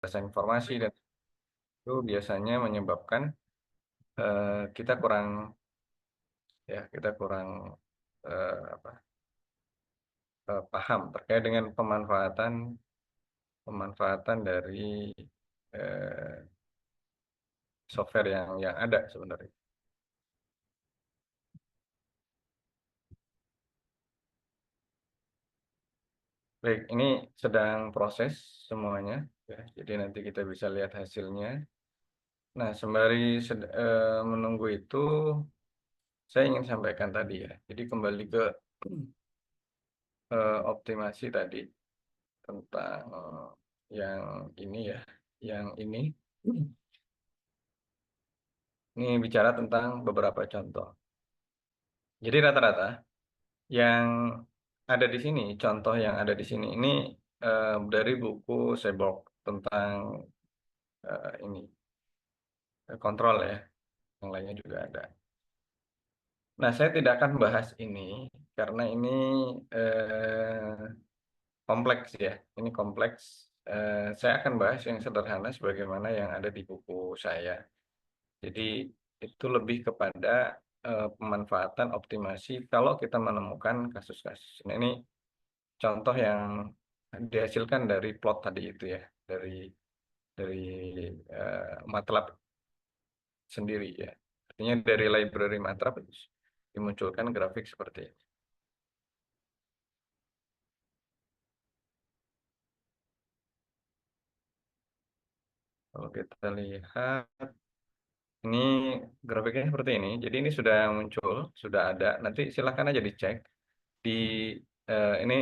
informasi dan itu biasanya menyebabkan kita kurang apa, paham terkait dengan pemanfaatan dari eh, software yang ada sebenarnya. Baik, ini sedang proses semuanya, ya. Jadi nanti kita bisa lihat hasilnya. Nah, sembari menunggu itu, saya ingin sampaikan tadi ya. Jadi kembali ke optimasi tadi tentang yang ini ya, yang ini. Ini bicara tentang beberapa contoh. Jadi rata-rata yang ada di sini, contoh yang ada di sini ini dari buku Seborg tentang ini kontrol ya, yang lainnya juga ada. Nah, saya tidak akan bahas ini karena ini kompleks ya. Ini kompleks. Saya akan bahas yang sederhana sebagaimana yang ada di buku saya. Jadi itu lebih kepada pemanfaatan optimasi kalau kita menemukan kasus-kasus. Nah, ini contoh yang dihasilkan dari plot tadi itu ya, dari MATLAB sendiri ya. Artinya dari library MATLAB dimunculkan grafik seperti ini. Kalau kita lihat, ini grafiknya seperti ini. Jadi ini sudah muncul, sudah ada. Nanti silakan aja dicek di ini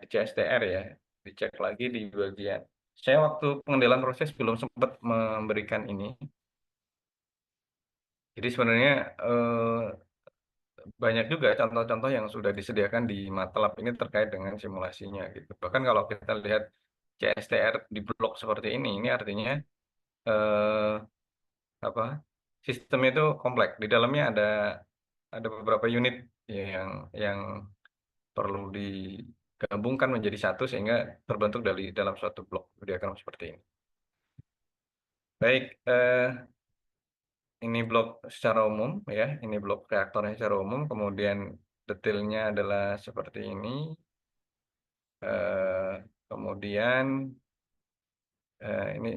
CSTR ya, dicek lagi di bagian. Saya waktu pengendalian proses belum sempat memberikan ini. Jadi sebenarnya banyak juga contoh-contoh yang sudah disediakan di MATLAB ini terkait dengan simulasinya gitu. Bahkan kalau kita lihat CSTR di blok seperti ini artinya eh, apa? Sistemnya itu kompleks. Di dalamnya ada beberapa unit yang perlu digabungkan menjadi satu sehingga terbentuk dari dalam suatu blok diagram seperti ini. Baik, ini blok secara umum ya, ini blok reaktornya secara umum, kemudian detailnya adalah seperti ini. Kemudian ini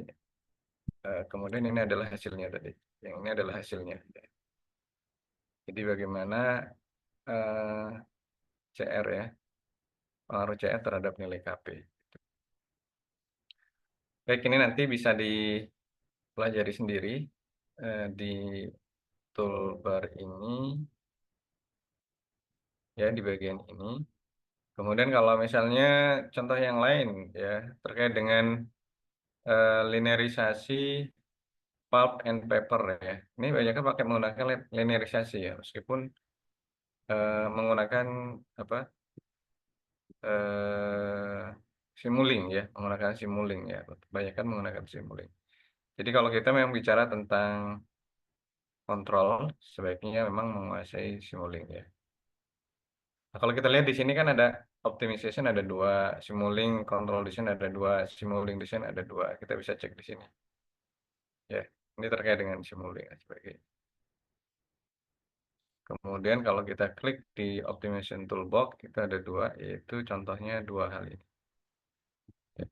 kemudian ini adalah hasilnya tadi. Yang ini adalah hasilnya. Jadi bagaimana eh, CR ya, pengaruh CR terhadap nilai KP. Baik, ini nanti bisa dipelajari sendiri di toolbar ini ya di bagian ini. Kemudian kalau misalnya contoh yang lain ya terkait dengan linearisasi pulp and paper ya. Ini banyak kan pakai menggunakan linearisasi ya, meskipun menggunakan apa simulink ya, menggunakan simulink ya. Banyak kan menggunakan simulink. Jadi kalau kita memang bicara tentang kontrol, sebaiknya memang menguasai simulink ya. Nah, kalau kita lihat di sini kan ada optimization ada dua, simulink control design ada dua, simulink design ada dua. Kita bisa cek di sini. Ya, ini terkait dengan simulink dan sebagainya. Kemudian kalau kita klik di optimization toolbox, kita ada dua, yaitu contohnya dua hal ini. Ya.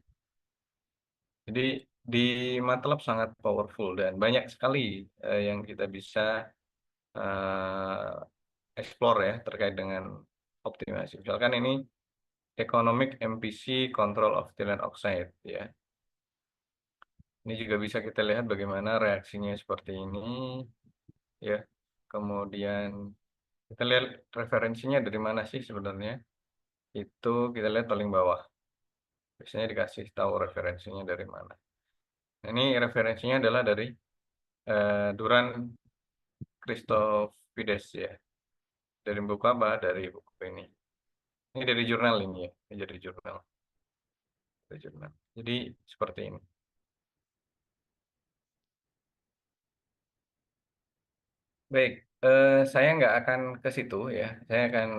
Jadi di MATLAB sangat powerful dan banyak sekali yang kita bisa explore ya terkait dengan optimasi. Misalkan ini Economic MPC Control of Tillene Oxide ya. Ini juga bisa kita lihat bagaimana reaksinya seperti ini ya. Kemudian kita lihat referensinya dari mana sih sebenarnya. Itu kita lihat paling bawah. Biasanya dikasih tahu referensinya dari mana. Nah, ini referensinya adalah dari Duran Christofides ya. Dari buku apa? Dari buku ini. Ini dari jurnal ini ya. Ini dari jurnal. Dari jurnal. Jadi seperti ini. Baik, saya nggak akan ke situ ya. Saya akan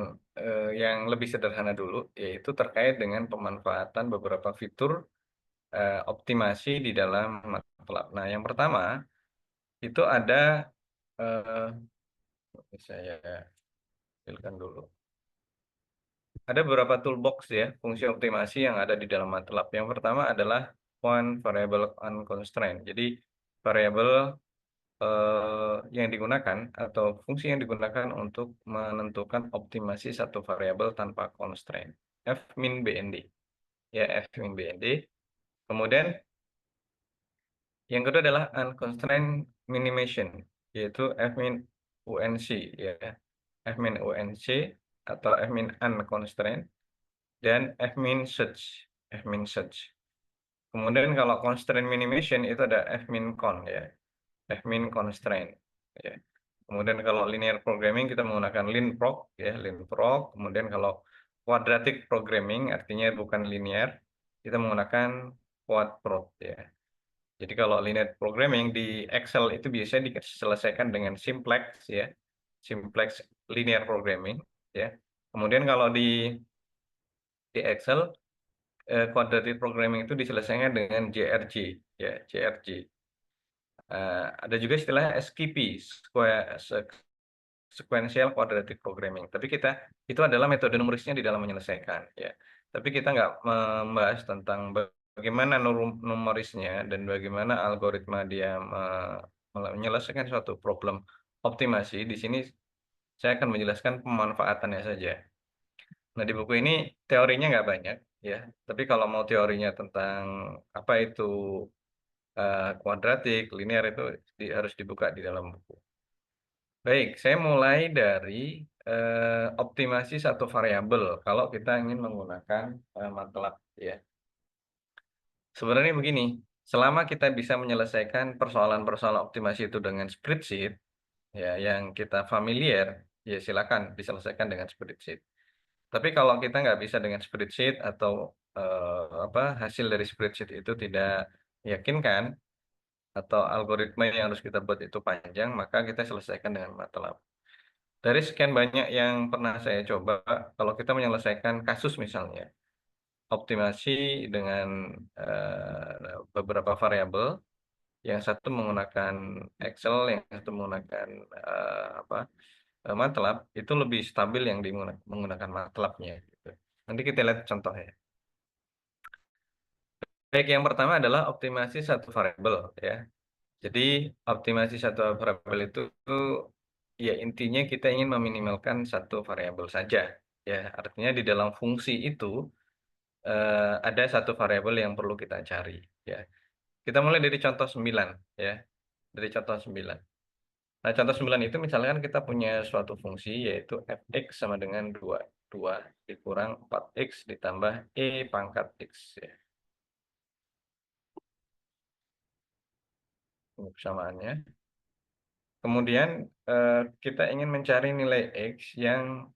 yang lebih sederhana dulu, yaitu terkait dengan pemanfaatan beberapa fitur optimasi di dalam MATLAB. Nah, yang pertama itu ada saya tampilkan dulu. Ada beberapa toolbox ya, fungsi optimasi yang ada di dalam MATLAB. Yang pertama adalah one variable unconstrained. Jadi variabel yang digunakan atau fungsi yang digunakan untuk menentukan optimasi satu variabel tanpa constraint. F min BND. Ya, F min BND. Kemudian yang kedua adalah unconstrained minimation, yaitu F min UNC ya. F min UNC atau F min unconstrained dan F min search. F min search. Kemudian kalau constraint minimation itu ada F min con ya. F min constraint ya. Kemudian kalau linear programming kita menggunakan linprog ya, linprog. Kemudian kalau quadratic programming artinya bukan linear, kita menggunakan quadprog ya. Jadi kalau linear programming di Excel itu biasanya diselesaikan dengan simplex ya. Simplex linear programming ya. Kemudian kalau di Excel quadratic programming itu diselesaikan dengan JRG ya, JRG. Ada juga istilahnya SQP, sequential quadratic programming. Tapi itu adalah metode numerisnya di dalam menyelesaikan ya. Tapi kita nggak membahas tentang bagaimana numerisnya dan bagaimana algoritma dia menyelesaikan suatu problem optimasi. Di sini saya akan menjelaskan pemanfaatannya saja. Nah, di buku ini teorinya nggak banyak ya. Tapi kalau mau teorinya tentang apa itu kuadratik, linear itu harus dibuka di dalam buku. Baik, saya mulai dari optimasi satu variabel kalau kita ingin menggunakan MATLAB ya. Sebenarnya begini, selama kita bisa menyelesaikan persoalan-persoalan optimasi itu dengan spreadsheet ya yang kita familiar, ya silakan diselesaikan dengan spreadsheet. Tapi kalau kita nggak bisa dengan spreadsheet atau hasil dari spreadsheet itu tidak meyakinkan atau algoritma yang harus kita buat itu panjang, maka kita selesaikan dengan MATLAB. Dari sekian banyak yang pernah saya coba, kalau kita menyelesaikan kasus misalnya, optimasi dengan beberapa variabel, yang satu menggunakan Excel, yang satu menggunakan MATLAB, itu lebih stabil yang menggunakan MATLAB-nya. Gitu. Nanti kita lihat contohnya. Baik, yang pertama adalah optimasi satu variabel ya. Jadi optimasi satu variabel itu ya intinya kita ingin meminimalkan satu variabel saja ya. Artinya di dalam fungsi itu ada satu variabel yang perlu kita cari ya. Kita mulai dari contoh 9 ya. Dari contoh 9. Nah, contoh 9 itu misalkan kita punya suatu fungsi yaitu fx sama dengan 2. 2 dikurang 4x ditambah e pangkat x ya. Ini persamaannya. Kemudian kita ingin mencari nilai x yang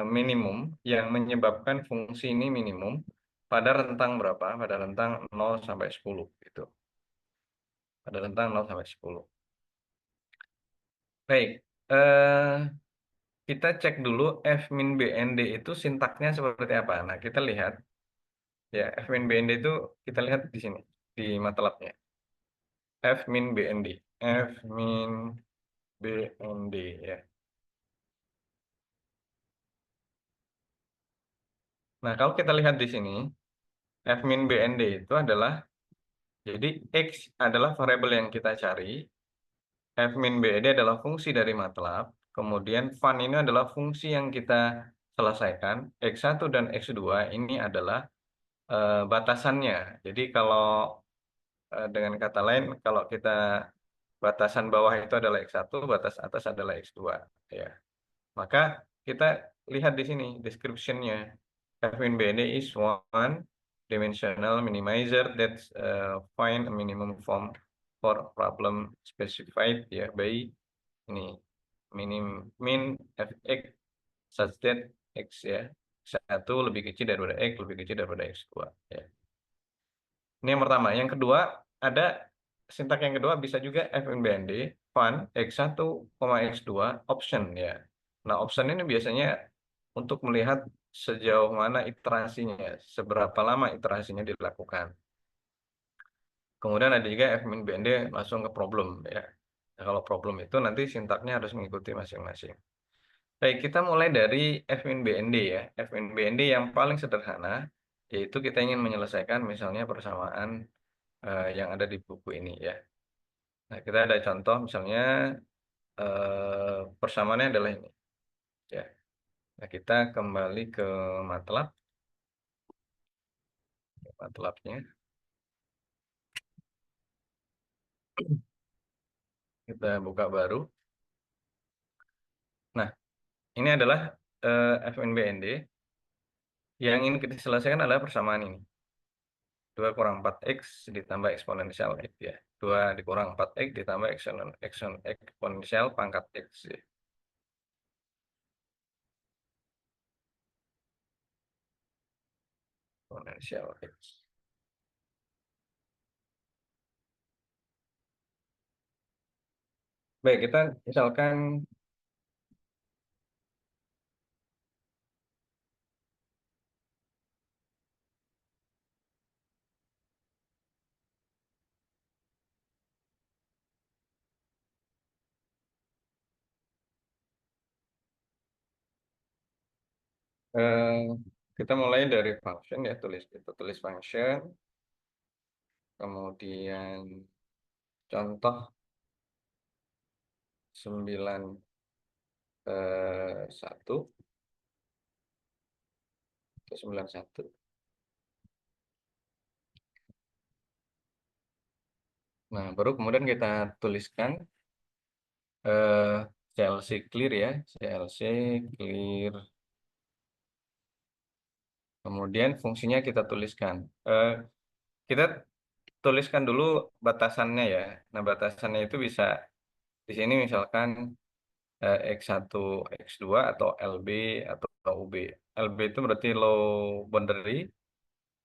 minimum, yang menyebabkan fungsi ini minimum pada rentang berapa? Pada rentang 0 sampai 10 gitu. Pada rentang 0 sampai 10. Baik, kita cek dulu F min BND itu sintaknya seperti apa. Nah, kita lihat ya F min BND itu kita lihat di sini di MATLAB-nya. F min BND, F min BND ya. Nah, kalau kita lihat di sini, F min BND itu adalah, jadi X adalah variabel yang kita cari, F min BND adalah fungsi dari MATLAB, kemudian fun ini adalah fungsi yang kita selesaikan, X1 dan X2 ini adalah batasannya. Jadi kalau dengan kata lain, kalau kita batasan bawah itu adalah X1, batas atas adalah X2. Ya. Maka kita lihat di sini description-nya. FNBD is one dimensional minimizer that find a minimum form for problem specified ya by ini min fx such that x ya 1 lebih kecil daripada x lebih kecil daripada x2 ya. Ini yang pertama. Yang kedua, ada sintak yang kedua bisa juga FNBND, fun, X1, X2, option ya. Nah, option ini biasanya untuk melihat sejauh mana iterasinya, seberapa lama iterasinya dilakukan. Kemudian ada juga F min BND langsung ke problem ya. Nah, kalau problem itu nanti sintaknya harus mengikuti masing-masing. Baik, kita mulai dari F min BND ya. F min BND yang paling sederhana, yaitu kita ingin menyelesaikan misalnya persamaan yang ada di buku ini ya. Nah, kita ada contoh misalnya persamaannya adalah ini ya. Nah, kita kembali ke MATLAB. MATLAB-nya. Kita buka baru. Nah, ini adalah FNBND. Yang ingin kita selesaikan adalah persamaan ini. 2 kurang 4X ditambah eksponensial X ya. 2 dikurang 4X ditambah eksponensial pangkat X ya. Eksponensial X. Baik, kita misalkan eh, kita mulai dari function ya, kita tulis function, kemudian contoh 91 atau 91. Nah, baru kemudian kita tuliskan CLC clear ya, CLC clear. Kemudian fungsinya kita tuliskan. Kita tuliskan dulu batasannya ya. Nah, batasannya itu bisa di sini misalkan X1, X2 atau LB atau UB. LB itu berarti low boundary,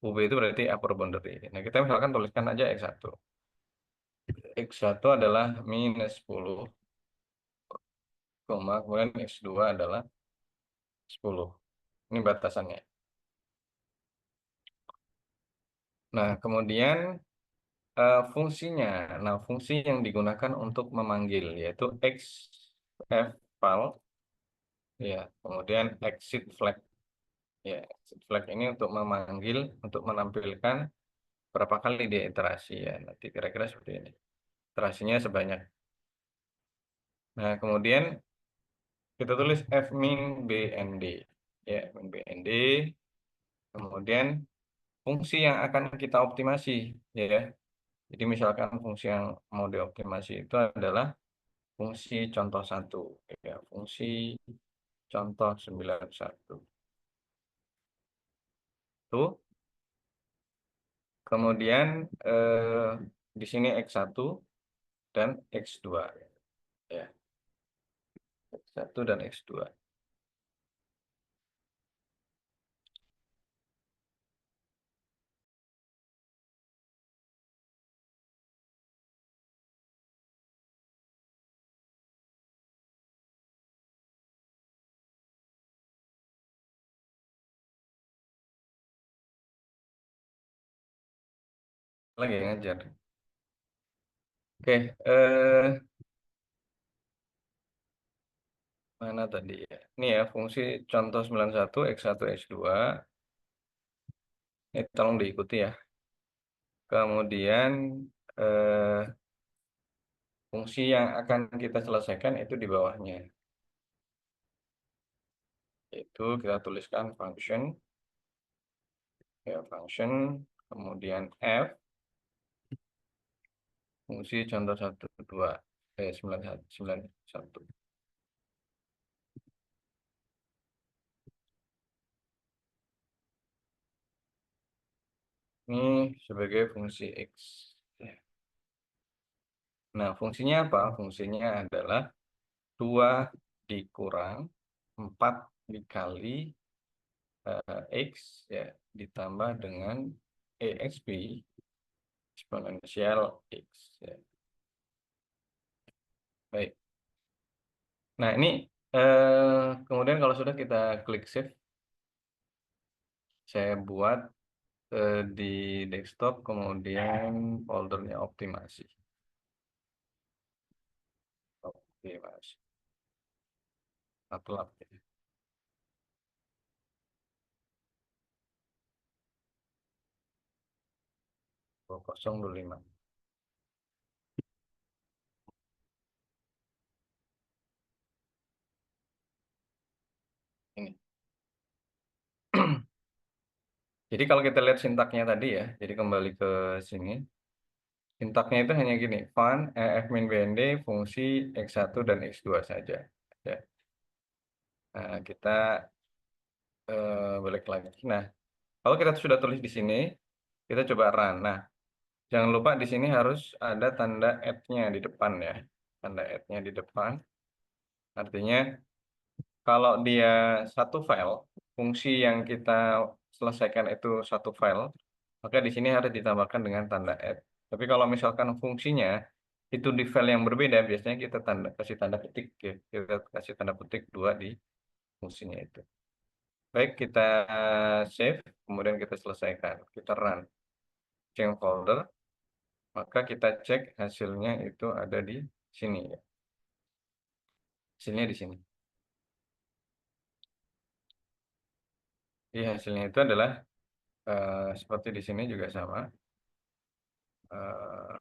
UB itu berarti upper boundary. Nah, kita misalkan tuliskan aja X1. X1 adalah minus 10, kemudian X2 adalah 10. Ini batasannya. Nah, kemudian fungsinya. Nah, fungsi yang digunakan untuk memanggil yaitu xfval ya, kemudian exit flag ya. Exit flag ini untuk memanggil, untuk menampilkan berapa kali dia iterasi ya. Nanti kira-kira seperti ini. Iterasinya sebanyak. Nah, kemudian kita tulis f min bnd ya, f min bnd. Kemudian fungsi yang akan kita optimasi ya. Jadi misalkan fungsi yang mau dioptimasi itu adalah fungsi contoh 1 ya, fungsi contoh 91 tuh. Kemudian di sini X1 dan X2 ya, X1 dan X2. Lagi ngajar. Oke, mana tadi ya? Ini ya fungsi contoh 91 X1 X2. Ini tolong diikuti ya. Kemudian eh, fungsi yang akan kita selesaikan itu di bawahnya. Itu kita tuliskan function ya, function kemudian f fungsi contoh 1 2 91. Ini sebagai fungsi x. Nah, fungsinya apa? Fungsinya adalah 2 dikurang 4 dikali x ya, ditambah dengan exp eksponensial x ya. Baik. Nah, ini kemudian kalau sudah kita klik save, saya buat di desktop, kemudian foldernya optimasi. Optimasi. Satu lab ya. 2025. Ini. Jadi kalau kita lihat sintaknya tadi ya, jadi kembali ke sini. Sintaknya itu hanya gini, fun, fmin bnd, fungsi x1 dan x2 saja. Ya. Nah, kita balik lagi. Nah, kalau kita sudah tulis di sini, kita coba run. Nah, jangan lupa di sini harus ada tanda add-nya di depan ya. Tanda add-nya di depan. Artinya kalau dia satu file, fungsi yang kita selesaikan itu satu file, maka di sini harus ditambahkan dengan tanda add. Tapi kalau misalkan fungsinya itu di file yang berbeda, biasanya kita kasih tanda petik ya. Kita kasih tanda petik dua di fungsinya itu. Baik, kita save, kemudian kita selesaikan. Kita run. Change folder, maka kita cek hasilnya itu ada di sini ya. Hasilnya di sini. Jadi hasilnya itu adalah seperti di sini juga sama. Eh,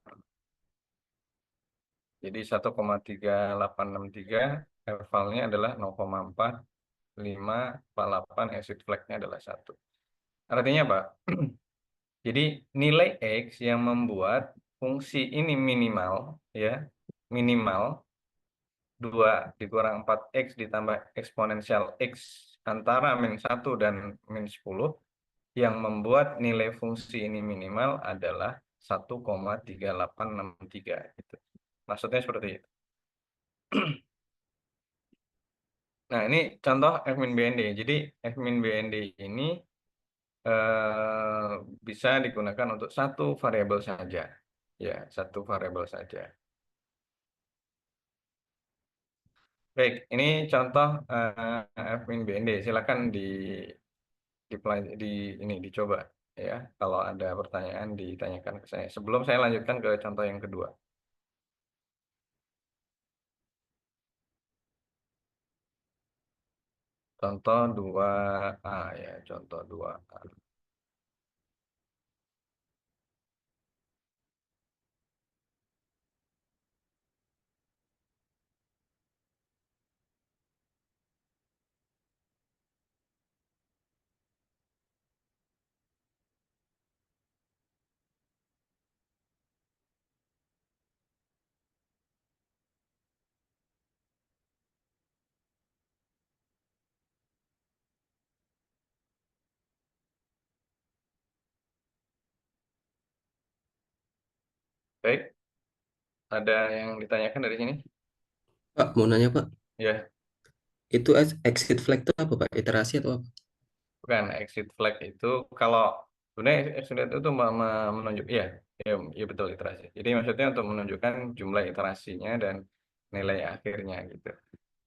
jadi 1,3863 evalnya adalah 0,4548, exit flag-nya adalah 1. Artinya apa? Jadi nilai X yang membuat fungsi ini minimal ya, minimal 2 dikurang 4X ditambah eksponensial X antara -1 dan -10 yang membuat nilai fungsi ini minimal adalah 1,3863 gitu. Maksudnya seperti itu. Nah, ini contoh Fmin BND. Jadi Fmin BND ini bisa digunakan untuk satu variabel saja. Ya, satu variabel saja. Baik, ini contoh Fmin BND. Silakan di ini dicoba ya. Kalau ada pertanyaan ditanyakan ke saya. Sebelum saya lanjutkan ke contoh yang kedua. Contoh 2A ya, contoh 2A. Baik, ada yang ditanyakan dari sini? Pak, mau nanya Pak, Ya, itu exit flag itu apa Pak? Iterasi atau apa? bukan exit flag itu kalau sebenarnya exit flag itu menunjuk ya, ya, ya betul iterasi. Jadi maksudnya untuk menunjukkan jumlah iterasinya dan nilai akhirnya gitu.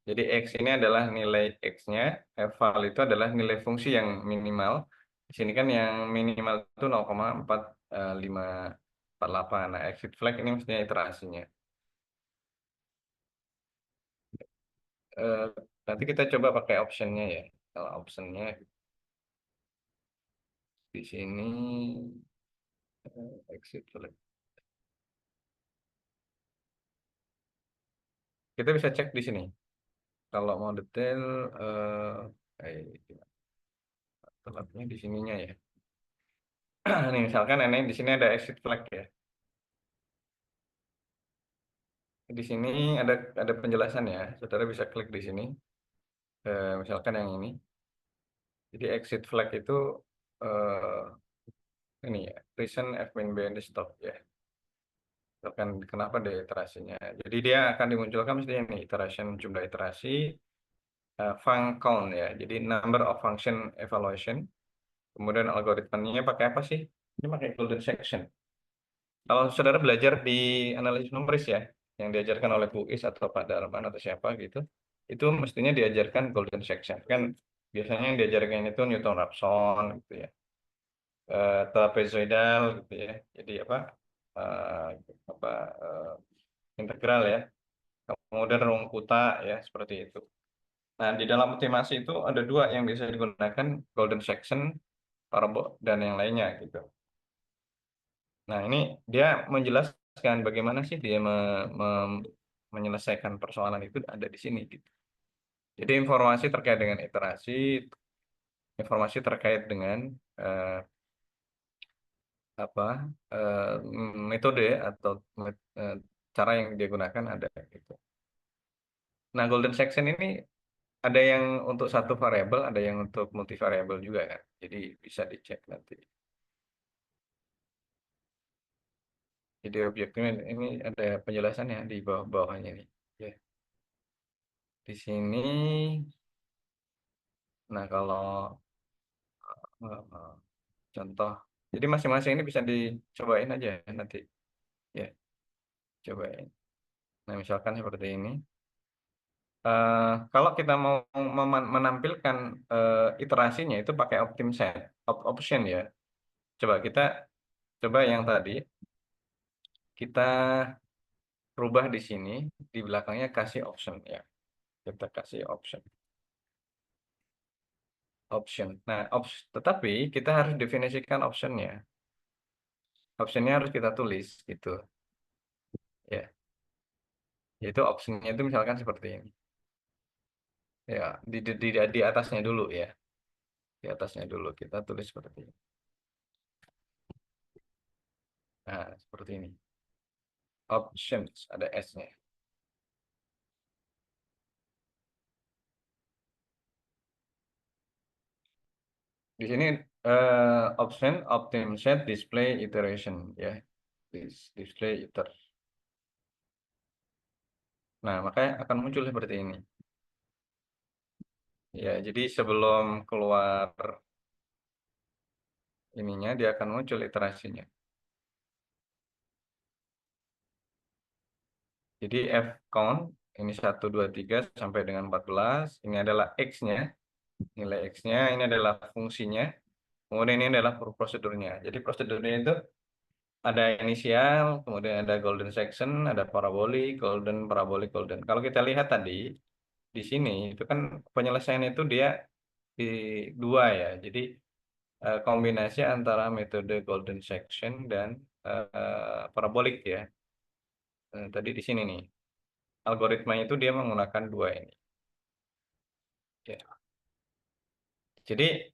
Jadi X ini adalah nilai X-nya, eval itu adalah nilai fungsi yang minimal. Di sini kan yang minimal itu 0,4548. Nah, exit flag ini maksudnya iterasinya. Eh, Nanti kita coba pakai optionnya ya. Kalau optionnya di sini exit flag. Kita bisa cek di sini. Kalau mau detail, telatnya di sininya ya. Nih, misalkan ini di sini ada exit flag ya. Di sini ada penjelasan ya. Saudara bisa klik di sini. Misalkan yang ini. Jadi exit flag itu eh, ini ya, reason admin bnd stop ya. Misalkan kenapa dia iterasinya. Jadi dia akan dimunculkan mestinya ini iteration jumlah iterasi, func count ya. Jadi number of function evaluation. Kemudian algoritmanya pakai apa sih? Ini pakai golden section. Kalau saudara belajar di analisis numeris ya, yang diajarkan oleh Bu Is atau Pak Darman atau siapa gitu, itu mestinya diajarkan golden section. Kan biasanya yang diajarkan itu Newton Raphson gitu ya. trapezoidal gitu ya. Jadi eh, apa integral ya. Kemudian rung kuta ya seperti itu. Nah, di dalam optimasi itu ada dua yang bisa digunakan, golden section, parabol dan yang lainnya gitu. Nah, ini dia menjelaskan bagaimana sih dia menyelesaikan persoalan itu ada di sini gitu. Jadi informasi terkait dengan iterasi, informasi terkait dengan eh, apa metode atau eh, cara yang dia gunakan ada gitu. Nah, golden section ini ada yang untuk satu variabel, ada yang untuk multivariabel juga kan. Jadi bisa dicek nanti. Jadi objeknya ini ada penjelasannya di bawah-bawahnya nih. Ya. Di sini, nah kalau eh, contoh, jadi masing-masing ini bisa dicobain aja ya nanti. Ya, cobain. Nah, misalkan seperti ini. Kalau kita mau menampilkan iterasinya itu pakai optim set, option ya. Coba kita coba yang tadi kita rubah di sini, di belakangnya kasih option ya. Kita kasih option. Option. Nah, tetapi kita harus definisikan optionnya. Optionnya harus kita tulis gitu. Ya, yaitu optionnya itu misalkan seperti ini. Ya, di atasnya dulu ya. Di atasnya dulu kita tulis seperti ini. Nah, seperti ini. Options ada S-nya. Di sini option optim set display iteration ya. Display iter. Nah, makanya akan muncul seperti ini. Ya, jadi sebelum keluar ininya dia akan muncul iterasinya. Jadi F count ini 1, 2, 3 sampai dengan 14. Ini adalah X-nya, nilai X-nya, ini adalah fungsinya. Kemudian ini adalah prosedurnya. Jadi prosedurnya itu ada inisial, kemudian ada golden section, ada parabolik, golden, parabolik, golden. Kalau kita lihat tadi di sini itu kan penyelesaian itu dia di dua ya. Jadi kombinasi antara metode golden section dan parabolik ya. Tadi di sini nih. Algoritmanya itu dia menggunakan dua ini. Ya. Jadi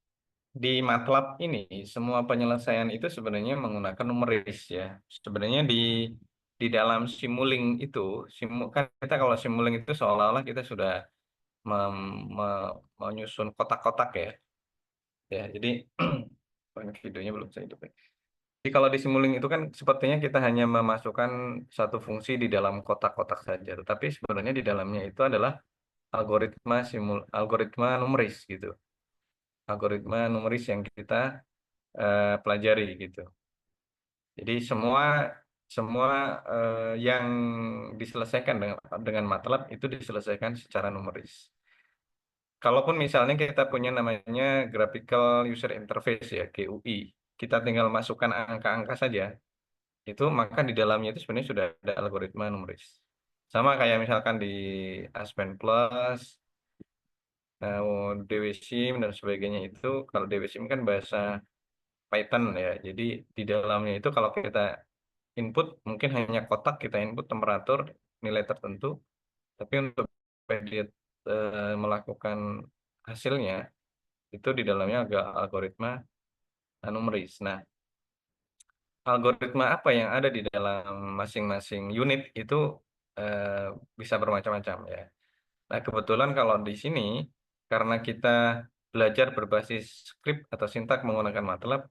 di MATLAB ini semua penyelesaian itu sebenarnya menggunakan numeris ya. Sebenarnya di dalam Simulink itu, kan kita kalau Simulink itu seolah-olah kita sudah menyusun kotak-kotak ya. Ya, jadi oh, ini videonya belum saya hidupin. Jadi kalau di Simulink itu kan sepertinya kita hanya memasukkan satu fungsi di dalam kotak-kotak saja, tetapi sebenarnya di dalamnya itu adalah algoritma numeris gitu. Algoritma numeris yang kita pelajari gitu. Jadi semua semua yang diselesaikan dengan MATLAB itu diselesaikan secara numeris. Kalaupun misalnya kita punya namanya Graphical User Interface ya GUI, kita tinggal masukkan angka-angka saja, itu maka di dalamnya itu sebenarnya sudah ada algoritma numeris. Sama kayak misalkan di Aspen Plus, DWSIM dan sebagainya itu, kalau DWSIM kan bahasa Python ya. Jadi di dalamnya itu kalau kita input mungkin hanya kotak kita input temperatur nilai tertentu, tapi untuk dia melakukan hasilnya itu di dalamnya agak algoritma numeris. Nah, algoritma apa yang ada di dalam masing-masing unit itu eh, bisa bermacam-macam ya. Nah, kebetulan kalau di sini karena kita belajar berbasis script atau sintak menggunakan MATLAB,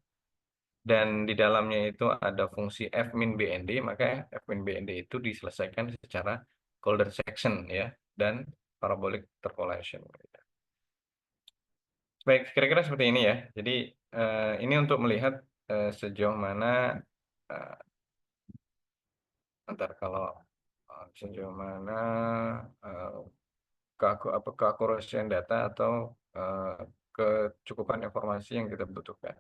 dan di dalamnya itu ada fungsi f min bnd, maka f min bnd itu diselesaikan secara Golden section ya dan parabolic interpolation. Baik, kira-kira seperti ini ya. Jadi ini untuk melihat sejauh mana eh, ntar kalau sejauh mana eh, keakurasian data atau eh, kecukupan informasi yang kita butuhkan.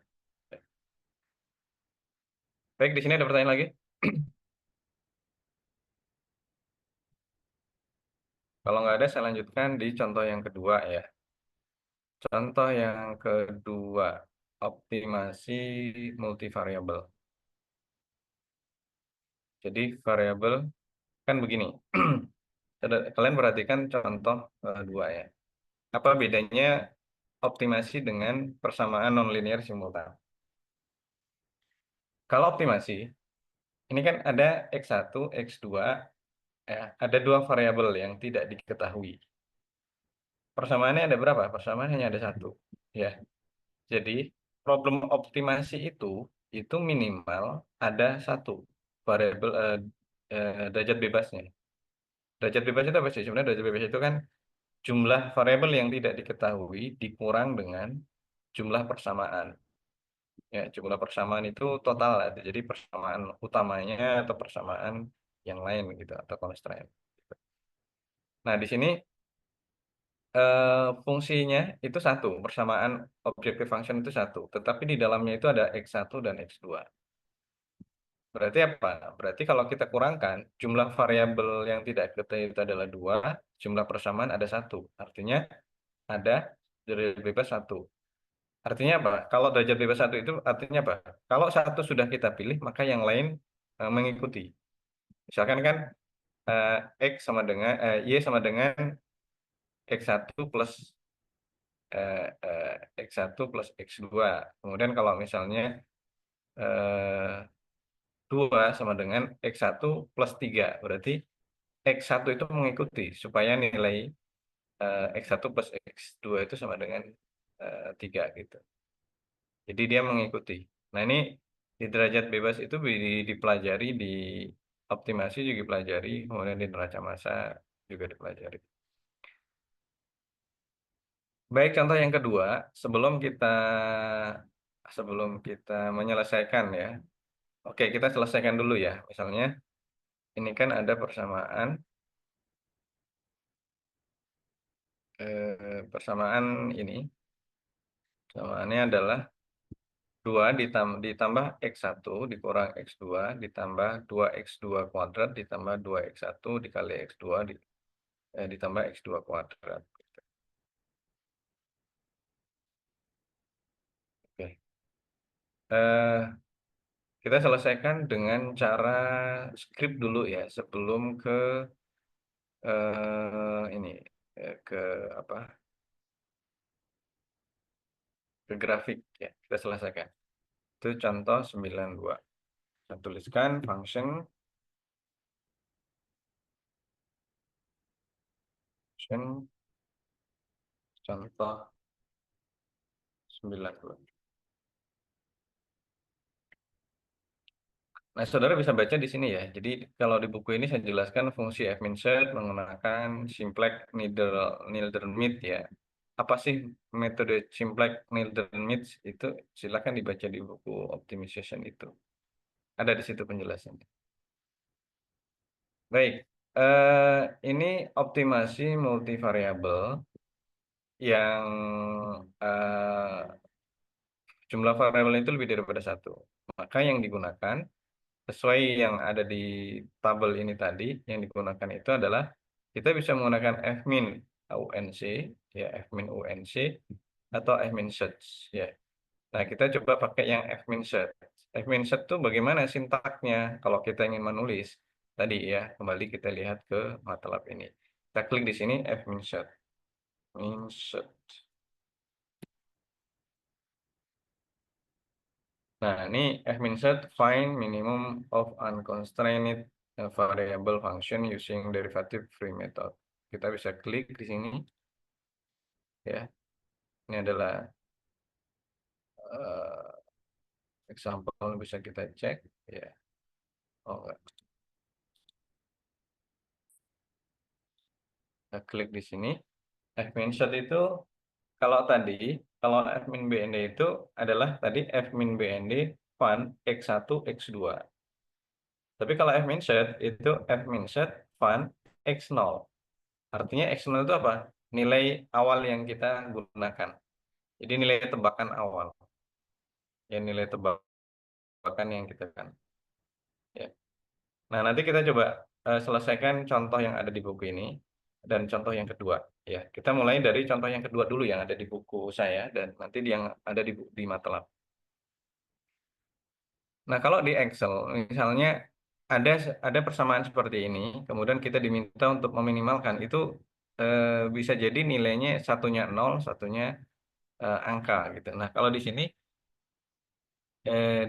Baik, di sini ada pertanyaan lagi. Kalau nggak ada, saya lanjutkan di contoh yang kedua ya. Contoh yang kedua, optimasi multivariabel. Jadi variabel kan begini. Kalian perhatikan contoh dua ya. Apa bedanya optimasi dengan persamaan nonlinear simultan? Kalau optimasi, ini kan ada X1, X2, ya, ada dua variabel yang tidak diketahui. Persamaannya ada berapa? Persamaan hanya ada satu. Ya, jadi problem optimasi itu minimal ada satu variabel derajat bebasnya. Derajat bebas itu apa sih? Sebenarnya derajat bebas itu kan jumlah variabel yang tidak diketahui dikurang dengan jumlah persamaan. Ya, jumlah persamaan itu total lah. Jadi persamaan utamanya atau persamaan yang lain gitu atau constraint. Nah, di sini fungsinya itu satu, persamaan objective function itu satu, tetapi di dalamnya itu ada X1 dan X2. Berarti apa? Berarti kalau kita kurangkan, jumlah variabel yang tidak diketahui itu adalah dua, jumlah persamaan ada satu. Artinya ada derajat bebas satu. Artinya apa? Kalau derajat bebas satu itu artinya apa? Kalau satu sudah kita pilih, maka yang lain mengikuti. Misalkan kan eh, Y sama dengan X1 plus X1 plus X2. Kemudian kalau misalnya eh, 2 sama dengan X1 plus 3. Berarti X1 itu mengikuti supaya nilai X1 plus X2 itu sama dengan 3 gitu. Jadi dia mengikuti. Nah ini di derajat bebas itu dipelajari, di optimasi juga dipelajari, kemudian di neraca massa juga dipelajari. Baik, contoh yang kedua, sebelum kita menyelesaikan ya. Oke, kita selesaikan dulu ya. Misalnya ini kan ada persamaan ini. Persamaannya adalah 2 ditambah X1 dikurang X2 ditambah 2X2 kuadrat ditambah 2X1 dikali X2 ditambah X2 kuadrat. Oke. Eh, kita selesaikan dengan cara script dulu ya sebelum ke ini ke apa? Ke grafik ya. Kita selesaikan. Itu contoh 92. Saya tuliskan function contoh 92. Nah, saudara bisa baca di sini ya. Jadi kalau di buku ini saya jelaskan fungsi f-min-set menggunakan simplex Nilder-Mead ya. Apa sih metode simplex Nilder-Mead itu? Silakan dibaca di buku optimization itu. Ada di situ penjelasannya. Baik, ini optimasi multivariabel yang jumlah variabel itu lebih daripada satu. Maka yang digunakan sesuai yang ada di tabel ini tadi, yang digunakan itu adalah kita bisa menggunakan fmin UNC, ya fmin UNC atau fmin search, ya. Nah, kita coba pakai yang fmin search. Fmin search itu bagaimana sintaknya kalau kita ingin menulis tadi ya. Kembali kita lihat ke MATLAB ini. Kita klik di sini fmin search. Min search. Nah, ini f-min-set find minimum of unconstrained variable function using derivative free method. Kita bisa klik di sini ya. Ini adalah uh, example bisa kita cek ya. Oh, enggak. Kita klik di sini. F-min-set itu kalau kalau f-min BND itu adalah tadi f-min BND fun x1 x2. Tapi kalau f-min-set itu f-min-set fun x0. Artinya X0 itu apa? Nilai awal yang kita gunakan. Jadi nilai tebakan awal. Ya, nilai tebakan yang kita kan. Ya. Nah, nanti kita coba selesaikan contoh yang ada di buku ini dan contoh yang kedua. Ya, kita mulai dari contoh yang kedua dulu yang ada di buku saya dan nanti yang ada di MATLAB. Nah, kalau di Excel, misalnya ada persamaan seperti ini, kemudian kita diminta untuk meminimalkan itu bisa jadi nilainya satunya nol, satunya angka gitu. Nah, kalau di sini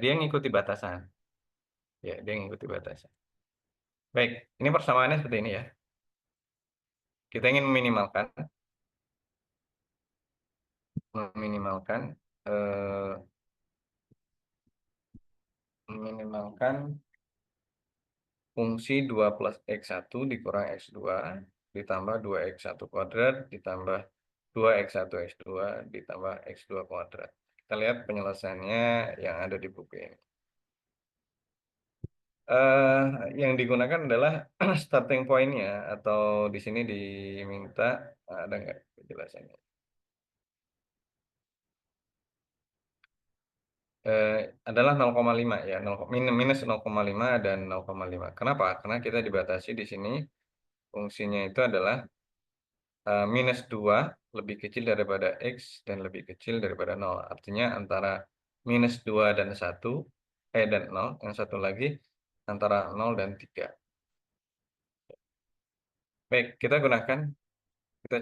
dia ngikuti batasan, ya dia ngikuti batasan. Baik, ini persamaannya seperti ini ya. Kita ingin meminimalkan, eh, meminimalkan fungsi 2 plus X1 dikurang X2 ditambah 2X1 kuadrat ditambah 2X1 X2 ditambah X2 kuadrat. Kita lihat penyelesaiannya yang ada di buku ini. Eh, yang digunakan adalah starting point-nya atau di sini diminta ada nggak penjelasannya? Eh, adalah 0,5 ya, minus 0,5 dan 0,5. Kenapa? Karena kita dibatasi di sini fungsinya itu adalah minus 2 lebih kecil daripada X dan lebih kecil daripada 0. Artinya antara minus 2 dan 1, dan 0, yang satu lagi antara 0 dan 3. Baik, kita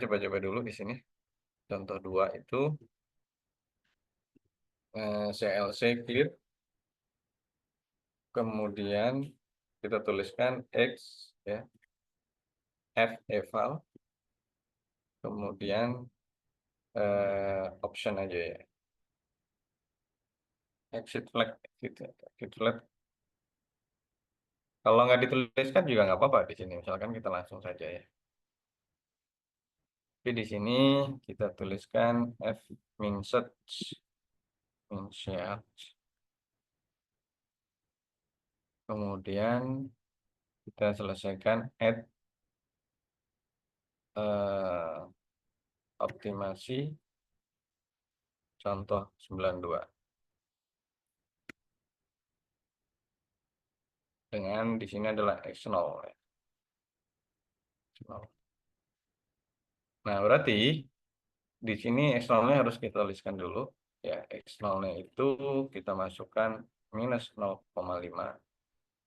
coba-coba dulu di sini. Contoh 2 itu CLC clear, kemudian kita tuliskan X, ya, F eval, kemudian option aja ya. Exit flag. Kalau nggak dituliskan juga nggak apa-apa di sini. Misalkan kita langsung saja ya. Tapi di sini kita tuliskan F min search, min search. Kemudian kita selesaikan add eh, optimasi contoh 92 dengan di sini adalah X0 ya. X0. Nah, berarti di sini X0-nya harus kita tuliskan dulu. Ya, X0-nya itu kita masukkan minus 0,5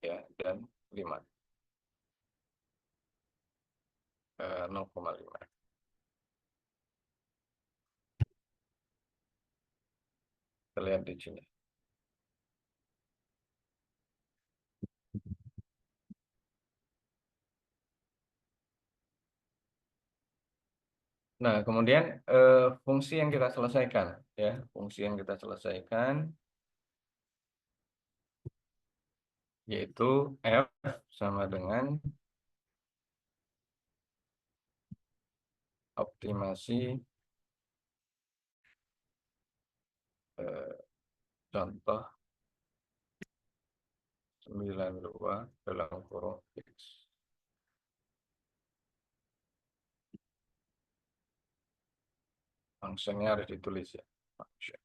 ya dan 5, 0,5. Kita lihat di sini. Nah, kemudian fungsi yang kita selesaikan ya, fungsi yang kita selesaikan yaitu F sama dengan optimasi eh, contoh 92 dalam kurung X. Fungsinya harus ditulis ya. Function.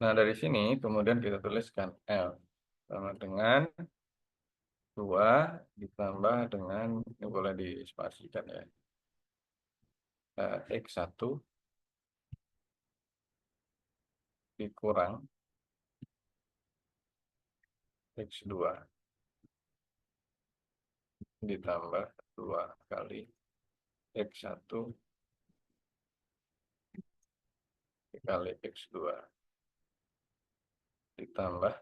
Nah, dari sini kemudian kita tuliskan L sama dengan 2 ditambah dengan, ini boleh dispasikan ya, X1 dikurang X2 ditambah 2 kali X1 dikali X2 ditambah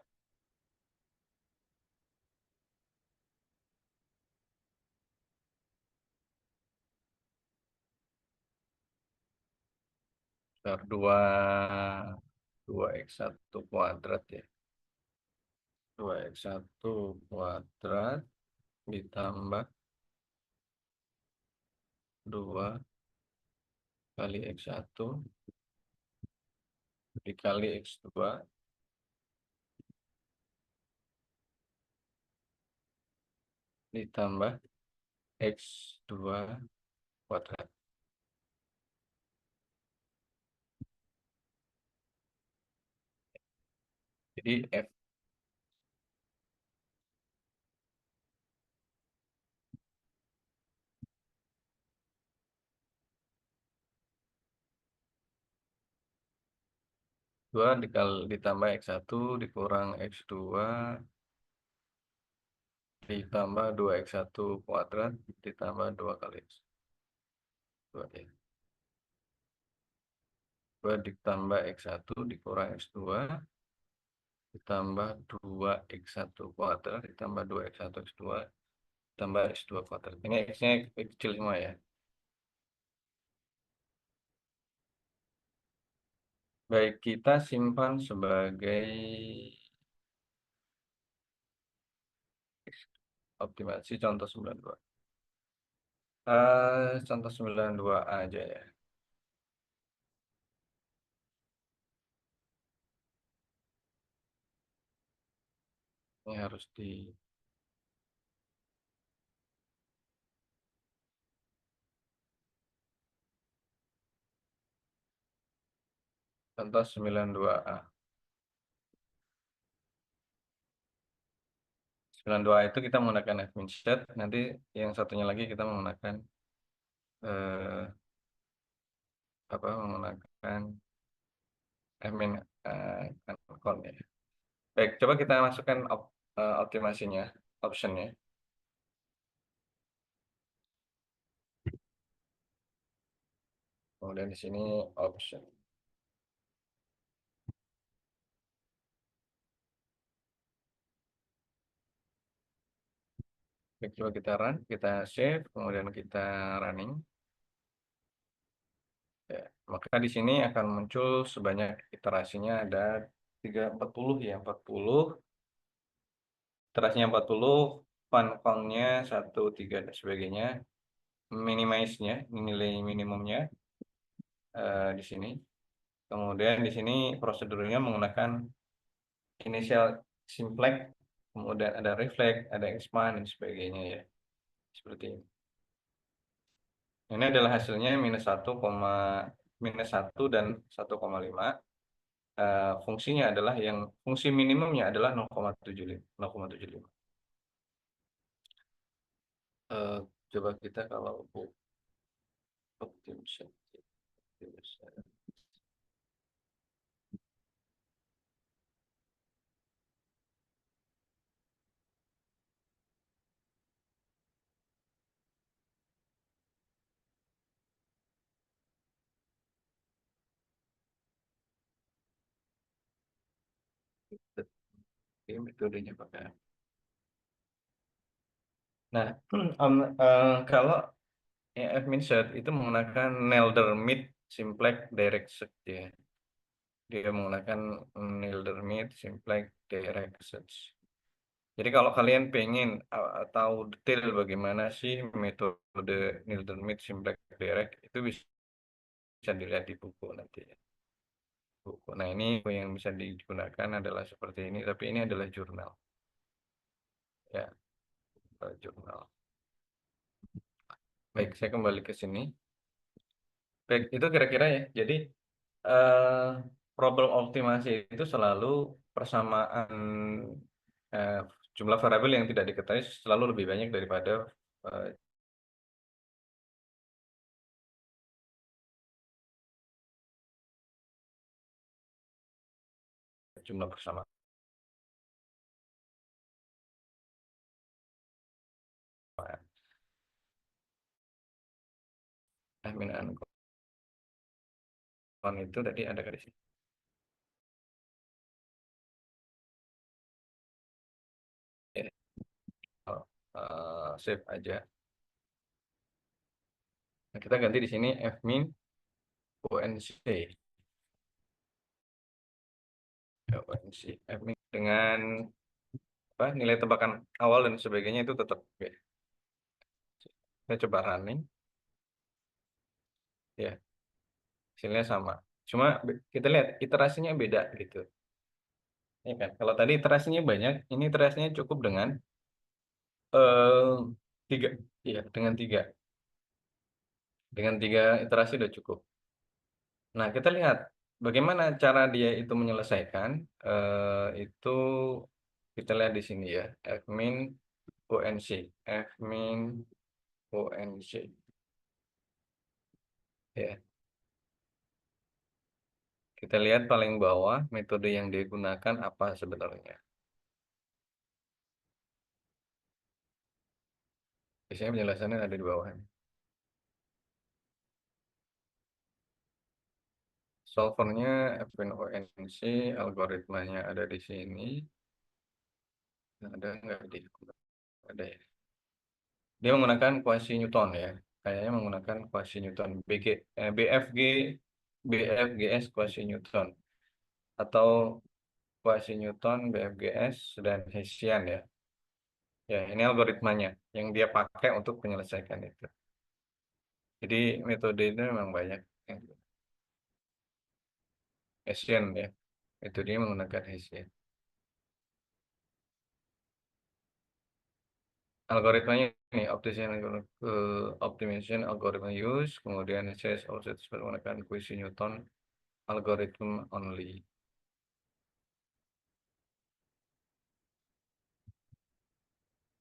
2 X1 kuadrat ya. 2X1 kuadrat ditambah 2 kali X1 dikali X2 ditambah X2 kuadrat. Jadi F 2 ditambah X1 dikurang X2 ditambah 2X1 kuadrat ditambah 2 kali X2 ya. 2 ditambah X1 dikurang X2 ditambah 2X1 kuadrat ditambah 2X1 X2 tambah X2 kuadrat. Ini X-nya kecil semua ya. Baik, kita simpan sebagai optimasi contoh 92. Contoh 92 aja ya. Ini harus di contoh 92A. 92A itu kita menggunakan admin set, nanti yang satunya lagi kita menggunakan eh, menggunakan admin account ya. Baik, coba kita masukkan optimasinya, optionnya. Kemudian di sini option. Baik, coba kita run, kita save, kemudian kita running. Ya, maka di sini akan muncul sebanyak iterasinya ada 40 ya, 40. Iterasinya 40, fun count-nya 1, 3 dan sebagainya. Minimize-nya, nilai minimumnya di sini. Kemudian di sini prosedurnya menggunakan initial simplex, kemudian ada reflect, ada expand dan sebagainya ya. Seperti ini. Ini adalah hasilnya minus 1 dan 1,5. Fungsinya adalah fungsi minimumnya adalah 0,75. Coba kita kalau optimization. Ini metodenya pakai. Nah, kalau admin set itu menggunakan Nelder-Mead simplex direct search ya. Dia menggunakan Nelder-Mead simplex direct search. Jadi kalau kalian pengen tahu detail bagaimana sih metode Nelder-Mead simplex direct itu bisa dilihat di buku nanti ya. Buku. Nah ini yang bisa digunakan adalah seperti ini, tapi ini adalah jurnal ya, jurnal. Baik, saya kembali ke sini. Baik, itu kira-kira ya. Jadi eh, problem optimasi itu selalu persamaan eh, jumlah variabel yang tidak diketahui selalu lebih banyak daripada eh, jumlah persamaan. Admin account itu tadi ada di sini. Ya, save aja. Nah, kita ganti di sini fmin onc. Fmin dengan nilai tebakan awal dan sebagainya itu tetap oke. Kita coba running ya, hasilnya sama, cuma kita lihat iterasinya beda gitu ya kan. Kalau tadi iterasinya banyak, ini iterasinya cukup dengan eh, 3 ya, dengan tiga iterasi udah cukup. Nah kita lihat bagaimana cara dia itu menyelesaikan? Itu kita lihat di sini ya, Fmin UNC, Fmin UNC, ya. Kita lihat paling bawah metode yang digunakan apa sebenarnya. Biasanya penjelasannya ada di bawah. Solvernya Fmin UNC, algoritmanya ada di sini. Ada nggak di? Ada ya. Dia menggunakan kuasi Newton ya. Kayaknya menggunakan kuasi Newton. BFG, BFGS kuasi Newton. Atau kuasi Newton, BFGS, dan Hessian ya. Ya, ini algoritmanya yang dia pakai untuk menyelesaikan itu. Jadi metode itu memang banyak. Hessian ya. Metodenya menggunakan Hessian. Algoritmanya ini optimization algorithm use, kemudian says also menggunakan kuisi Newton algorithm only.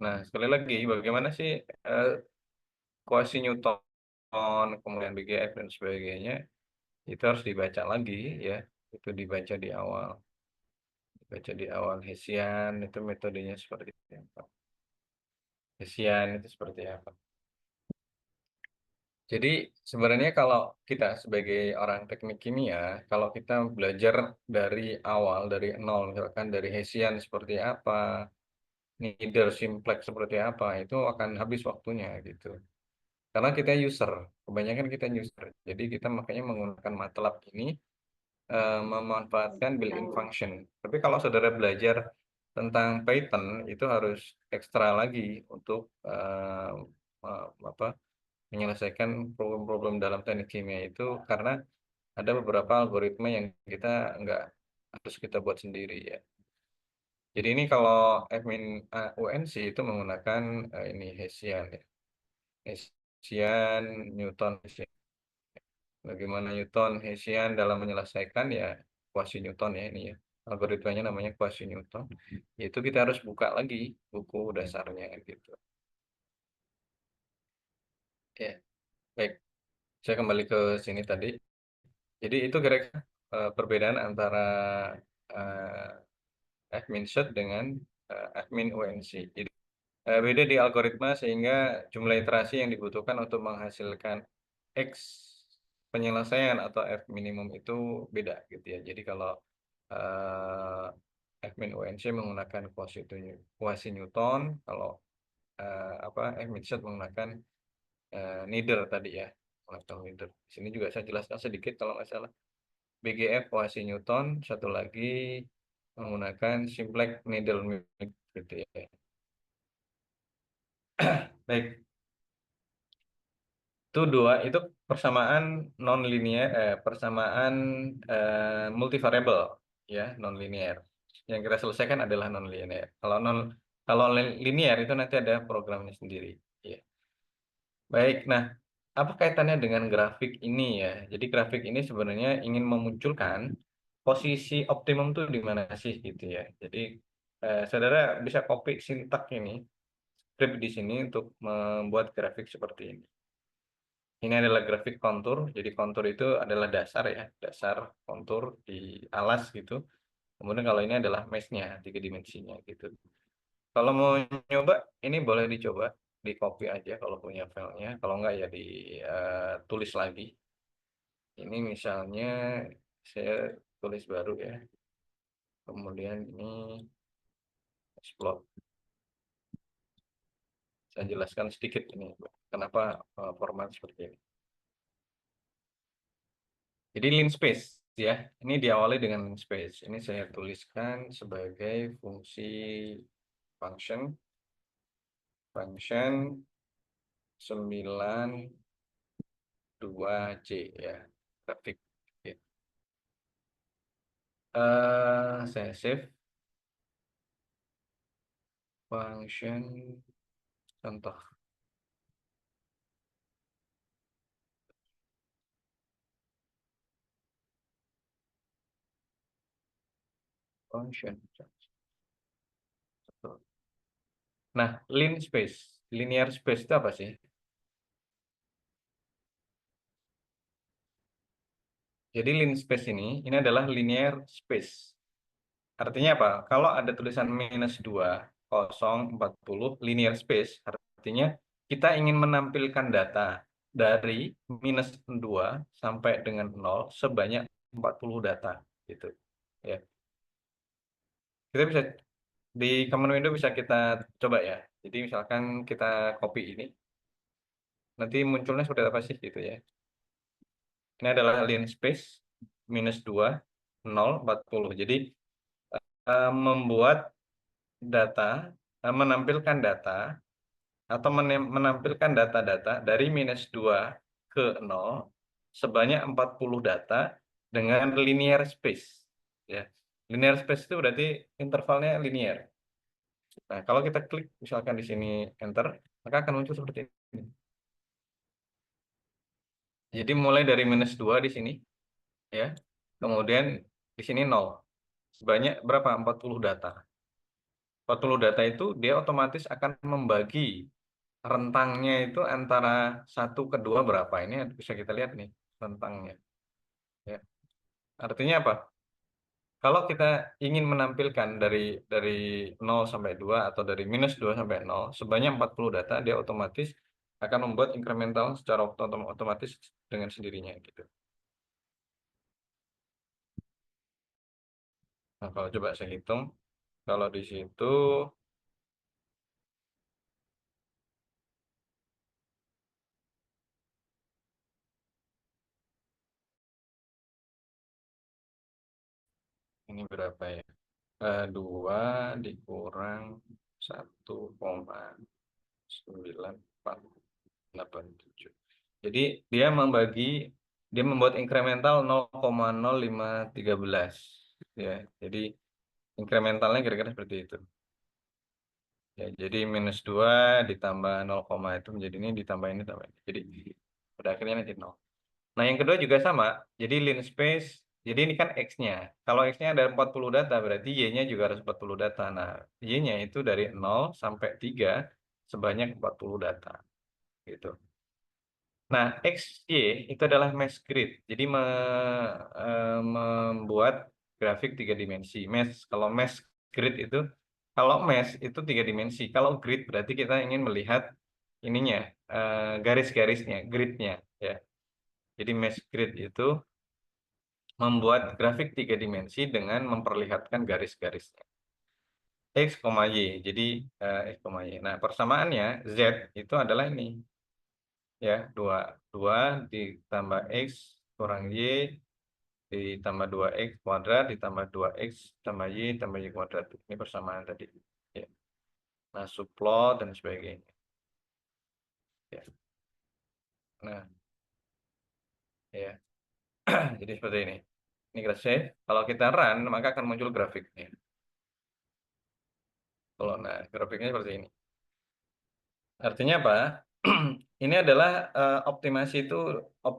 Nah, sekali lagi, bagaimana sih kuasi Newton, kemudian BGF dan sebagainya, itu harus dibaca lagi ya. Itu dibaca di awal Hessian, itu metodenya seperti apa. Hessian itu seperti apa. Jadi sebenarnya kalau kita sebagai orang teknik kimia, kalau kita belajar dari awal, dari nol, misalkan dari Hessian seperti apa, Needle simplex seperti apa, itu akan habis waktunya gitu. Karena kita user, kebanyakan kita user. Jadi kita makanya menggunakan MATLAB ini memanfaatkan built-in function. Tapi kalau saudara belajar tentang Python, itu harus ekstra lagi untuk apa, menyelesaikan problem-problem dalam teknik kimia itu, karena ada beberapa algoritma yang kita nggak harus kita buat sendiri ya. Jadi ini kalau admin UNC itu menggunakan ini Hessian ya. Hessian, Newton, Hessian. Bagaimana Newton, Hessian dalam menyelesaikan ya kuasi Newton ya ini ya. Algoritmanya namanya kuasi Newton. Itu kita harus buka lagi buku dasarnya gitu. Ya, baik. Saya kembali ke sini tadi. Jadi itu kira-kira perbedaan antara admin set dengan admin UNC. Jadi beda di algoritma sehingga jumlah iterasi yang dibutuhkan untuk menghasilkan X penyelesaian atau F minimum itu beda gitu ya. Jadi kalau admin UNC menggunakan kuasi Newton, kalau admin set menggunakan neither tadi ya, atau neither. Di sini juga saya jelaskan sedikit kalau nggak salah. BGF kuasi Newton, satu lagi menggunakan simplex needle gitu ya. Baik, itu dua itu persamaan non linear, persamaan multivariable ya, non linear. Yang kita selesaikan adalah non linear. Kalau linear itu nanti ada programnya sendiri. Ya. Baik, nah apa kaitannya dengan grafik ini ya? Jadi grafik ini sebenarnya ingin memunculkan posisi optimum tuh di mana sih gitu ya. Jadi saudara bisa copy sintak ini, script di sini untuk membuat grafik seperti ini. Ini adalah grafik kontur. Jadi kontur itu adalah dasar ya, dasar kontur di alas gitu. Kemudian kalau ini adalah mesh-nya, tiga dimensinya gitu. Kalau mau nyoba, ini boleh dicoba, di copy aja kalau punya filenya. Kalau enggak ya ditulis lagi. Ini misalnya saya tulis baru ya. Kemudian ini explode. Saya jelaskan sedikit ini, kenapa format seperti ini. Jadi lin space ya, ini diawali dengan lin space. Ini saya tuliskan sebagai fungsi function 92C ya, grafik. Ya. Saya save function contoh. function. Nah, linear space itu apa sih? Jadi linear space ini adalah linear space. Artinya apa? Kalau ada tulisan -2, 0, 40, linear space, artinya kita ingin menampilkan data dari -2 sampai dengan 0 sebanyak 40 data. Gitu. Ya. Kita bisa di command window bisa kita coba ya. Jadi misalkan kita copy ini, nanti munculnya seperti apa sih gitu ya. Ini adalah linear space -2, 0, 40. Jadi membuat data, menampilkan data atau menampilkan data-data dari -2 ke 0 sebanyak 40 data dengan linear space. Ya. Linear space itu berarti intervalnya linear. Nah, kalau kita klik misalkan di sini enter, maka akan muncul seperti ini. Jadi mulai dari -2 di sini, ya. Kemudian di sini 0. Sebanyak berapa? 40 data. 40 data itu dia otomatis akan membagi rentangnya itu antara 1 ke 2 berapa. Ini bisa kita lihat nih rentangnya. Ya. Artinya apa? Kalau kita ingin menampilkan dari 0 sampai 2 atau dari -2 sampai 0 sebanyak 40 data, dia otomatis akan membuat incremental secara otomatis dengan sendirinya gitu. Nah, kalau coba saya hitung, kalau di situ ini berapa ya? 2 dikurang 1,9487. Jadi dia membuat incremental 0,0513 ya. Jadi incrementalnya kira-kira seperti itu. Ya, jadi -2 ditambah 0, itu menjadi ini ditambah ini tambah ini. Jadi pada akhirnya nanti 0. Nah, yang kedua juga sama. Jadi linear space, jadi ini kan X-nya. Kalau X-nya ada 40 data, berarti Y-nya juga harus 40 data. Nah, Y-nya itu dari 0 sampai 3 sebanyak 40 data. Gitu. Nah, XY itu adalah mesh grid. Jadi membuat grafik 3 dimensi. Kalau mesh grid itu, kalau mesh itu 3 dimensi. Kalau grid berarti kita ingin melihat ininya, garis-garisnya, gridnya. Ya. Jadi mesh grid itu membuat grafik 3 dimensi dengan memperlihatkan garis-garisnya. X, Y. Jadi X, Y. Nah, persamaannya Z itu adalah ini. Ya, 2 ditambah X kurang Y ditambah 2X kuadrat ditambah 2X tambah Y kuadrat. Ini persamaan tadi. Ya. Nah, subplot dan sebagainya. Ya. Nah, ya. Jadi seperti ini. Ini grafik. Kalau kita run, maka akan muncul grafiknya. Kalau nah, grafiknya seperti ini. Artinya apa? Ini adalah optimasi itu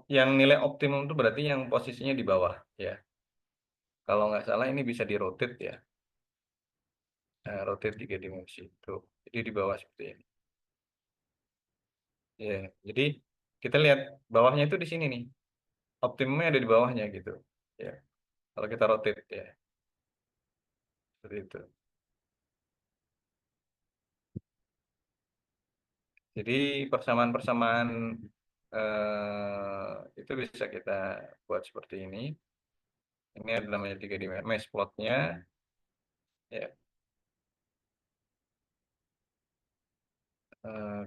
yang nilai optimum itu berarti yang posisinya di bawah, ya. Kalau nggak salah ini bisa di rotate ya. Nah, rotate 3 dimensi itu. Jadi di bawah seperti ini. Ya, jadi kita lihat bawahnya itu di sini nih. Optimumnya ada di bawahnya gitu. Ya. Kalau kita rotate ya. Seperti itu. Jadi persamaan-persamaan itu bisa kita buat seperti ini. Ini ada namanya 3 dimensi mesh plotnya. Ya.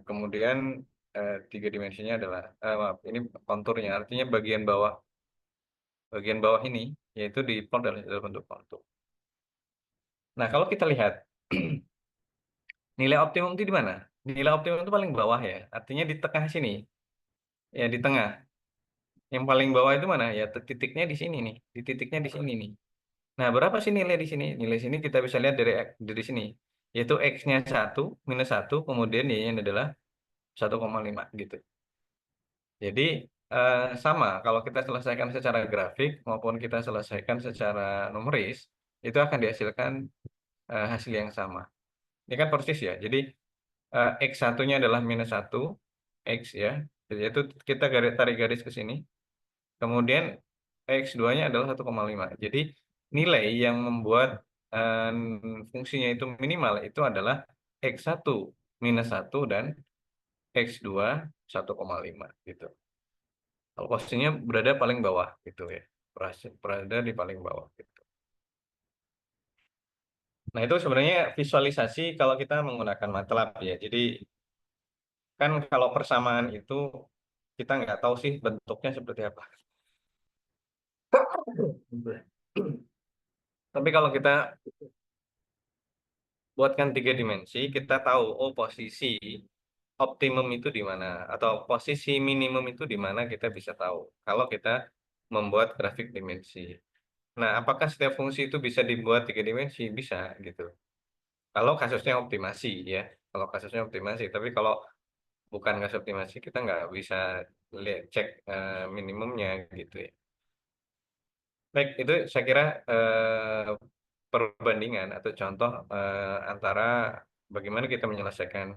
Kemudian 3 dimensinya adalah maaf, ini konturnya. Artinya bagian bawah ini yaitu diplot dalam bentuk kontur. Nah, kalau kita lihat nilai optimum itu di mana? Nilai optimum itu paling bawah ya. Artinya di tengah sini. Ya, di tengah. Yang paling bawah itu mana? Ya, titiknya di sini nih. Di titiknya di sini nih. Nah, berapa sih nilai di sini? Nilai sini kita bisa lihat dari sini. Yaitu X-nya 1, -1, kemudian Y-nya adalah 1,5 gitu. Jadi sama, kalau kita selesaikan secara grafik maupun kita selesaikan secara numeris, itu akan dihasilkan hasil yang sama. Ini kan persis ya. Jadi X1-nya adalah -1, X ya. Jadi itu kita tarik garis ke sini. Kemudian X2-nya adalah 1,5. Jadi nilai yang membuat fungsinya itu minimal itu adalah X1 -1 dan X2 1,5 gitu. Kalau posisinya berada paling bawah gitu ya. Berada di paling bawah gitu. Nah, itu sebenarnya visualisasi kalau kita menggunakan MATLAB ya. Jadi kan kalau persamaan itu kita nggak tahu sih bentuknya seperti apa. Tapi kalau kita buatkan 3 dimensi, kita tahu oh posisi optimum itu di mana atau posisi minimum itu di mana kita bisa tahu kalau kita membuat grafik dimensi. Nah, apakah setiap fungsi itu bisa dibuat 3 dimensi? Bisa gitu. Kalau kasusnya optimasi ya, kalau kasusnya optimasi. Tapi kalau bukan kasus optimasi, kita nggak bisa lihat cek minimumnya gitu ya. Baik, itu saya kira perbandingan atau contoh antara bagaimana kita menyelesaikan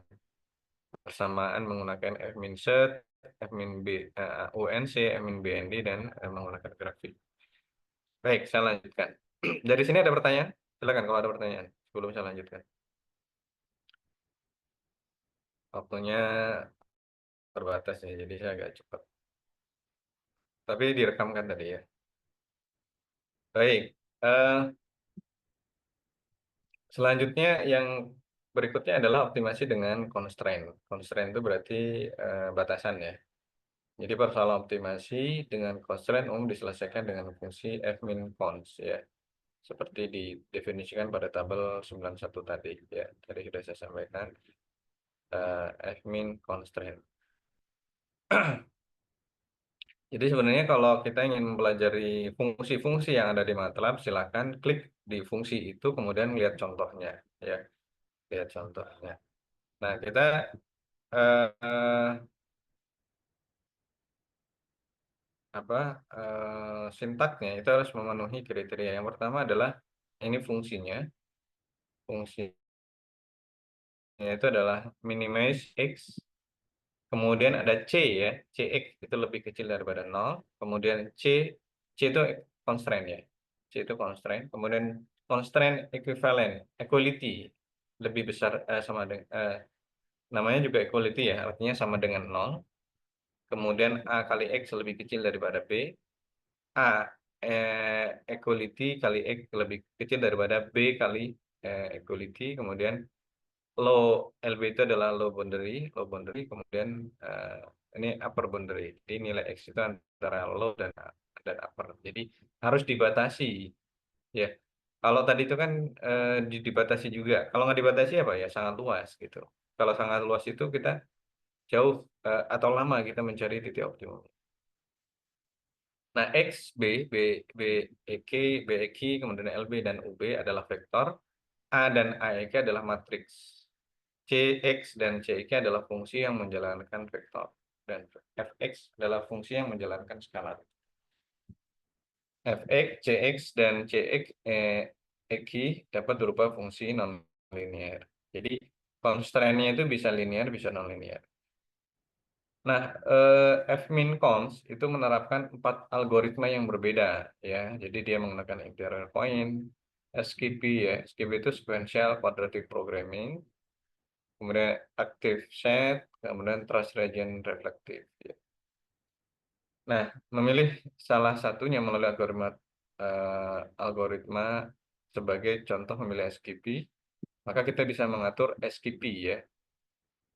persamaan menggunakan F-min set, F-min B, UNC, F-min BND, dan menggunakan grafik. Baik, saya lanjutkan. Dari sini ada pertanyaan? Silakan kalau ada pertanyaan sebelum saya lanjutkan. Waktunya terbatas ya, jadi saya agak cepat. Tapi direkamkan tadi ya. Baik, selanjutnya yang berikutnya adalah optimasi dengan constraint. Constraint itu berarti batasan ya. Jadi persoalan optimasi dengan constraint umum diselesaikan dengan fungsi F-min cons ya. Seperti didefinisikan pada tabel 91 tadi ya. Tadi sudah saya sampaikan F-min constraint. Jadi sebenarnya kalau kita ingin mempelajari fungsi-fungsi yang ada di MATLAB, silakan klik di fungsi itu, kemudian lihat contohnya, ya, lihat contohnya. Nah, kita eh, apa sintaknya itu harus memenuhi kriteria. Yang pertama adalah ini fungsinya, fungsinya itu adalah minimize x. Kemudian ada C ya, Cx itu lebih kecil daripada 0. Kemudian C itu constraint ya. C itu constraint. Kemudian constraint equivalent, equality lebih besar sama dengan namanya juga equality ya, artinya sama dengan 0. Kemudian A kali X lebih kecil daripada B. A equality kali X lebih kecil daripada B kali equality. Kemudian low LB itu adalah low boundary, kemudian eh, ini upper boundary. Jadi nilai X itu antara low dan upper. Jadi harus dibatasi ya. Kalau tadi itu kan dibatasi juga. Kalau nggak dibatasi apa ya sangat luas gitu. Kalau sangat luas itu kita jauh atau lama kita mencari titik optimum. Nah, X, B, EK, BEK, kemudian LB dan UB adalah vektor. A dan AEK adalah matriks. Cx dan Cik adalah fungsi yang menjalankan vektor. Dan Fx adalah fungsi yang menjalankan skalar. Fx, Cx, dan Cx Eki dapat berupa fungsi non-linear. Jadi constraint-nya itu bisa linear, bisa non-linear. Nah, F-min cons itu menerapkan 4 algoritma yang berbeda ya. Jadi dia menggunakan interior point, SQP ya. SQP itu sequential quadratic programming, kemudian active set, kemudian trust region reflective. Ya. Nah, memilih salah satunya melalui algoritma sebagai contoh memilih SQP, maka kita bisa mengatur SQP ya,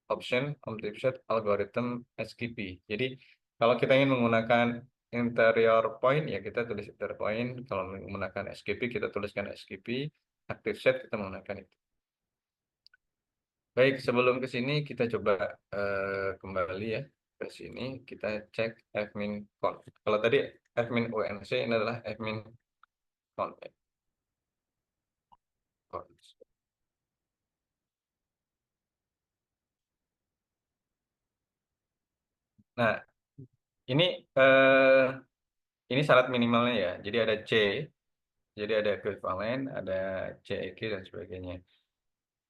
option optimized algorithm SQP. Jadi kalau kita ingin menggunakan interior point ya kita tulis interior point. Kalau menggunakan SQP kita tuliskan SQP. Active set kita menggunakan itu. Baik, sebelum ke sini kita coba kembali ya ke sini kita cek admin conf. Kalau tadi admin UNC ini adalah admin conf. Nah, ini ini syarat minimalnya ya. Jadi ada C. Jadi ada equivalent, ada CEQ dan sebagainya.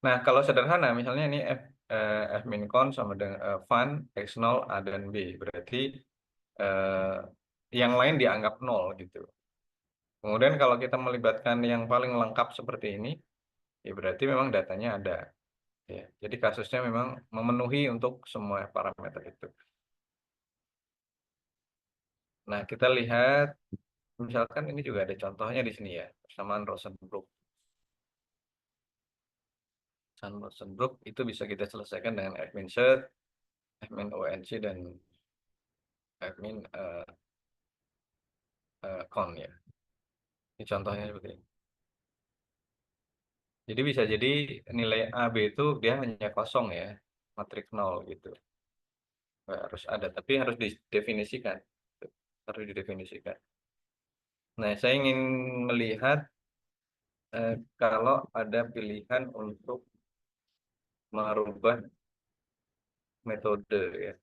Nah, kalau sederhana, misalnya ini F min con sama dengan fun X0 A dan B. Berarti eh, yang lain dianggap nol gitu. Kemudian kalau kita melibatkan yang paling lengkap seperti ini, ya berarti memang datanya ada. Ya. Jadi kasusnya memang memenuhi untuk semua parameter itu. Nah, kita lihat, misalkan ini juga ada contohnya di sini ya, persamaan Rosenbrook. Rosenbrook itu bisa kita selesaikan dengan F min set, F min ONC, dan F min con ya. Ini contohnya seperti ini. Jadi bisa jadi nilai A, B itu dia hanya kosong ya, matriks nol gitu. Nggak harus ada, tapi harus didefinisikan. Harus didefinisikan. Nah, saya ingin melihat kalau ada pilihan untuk merubah metode ya,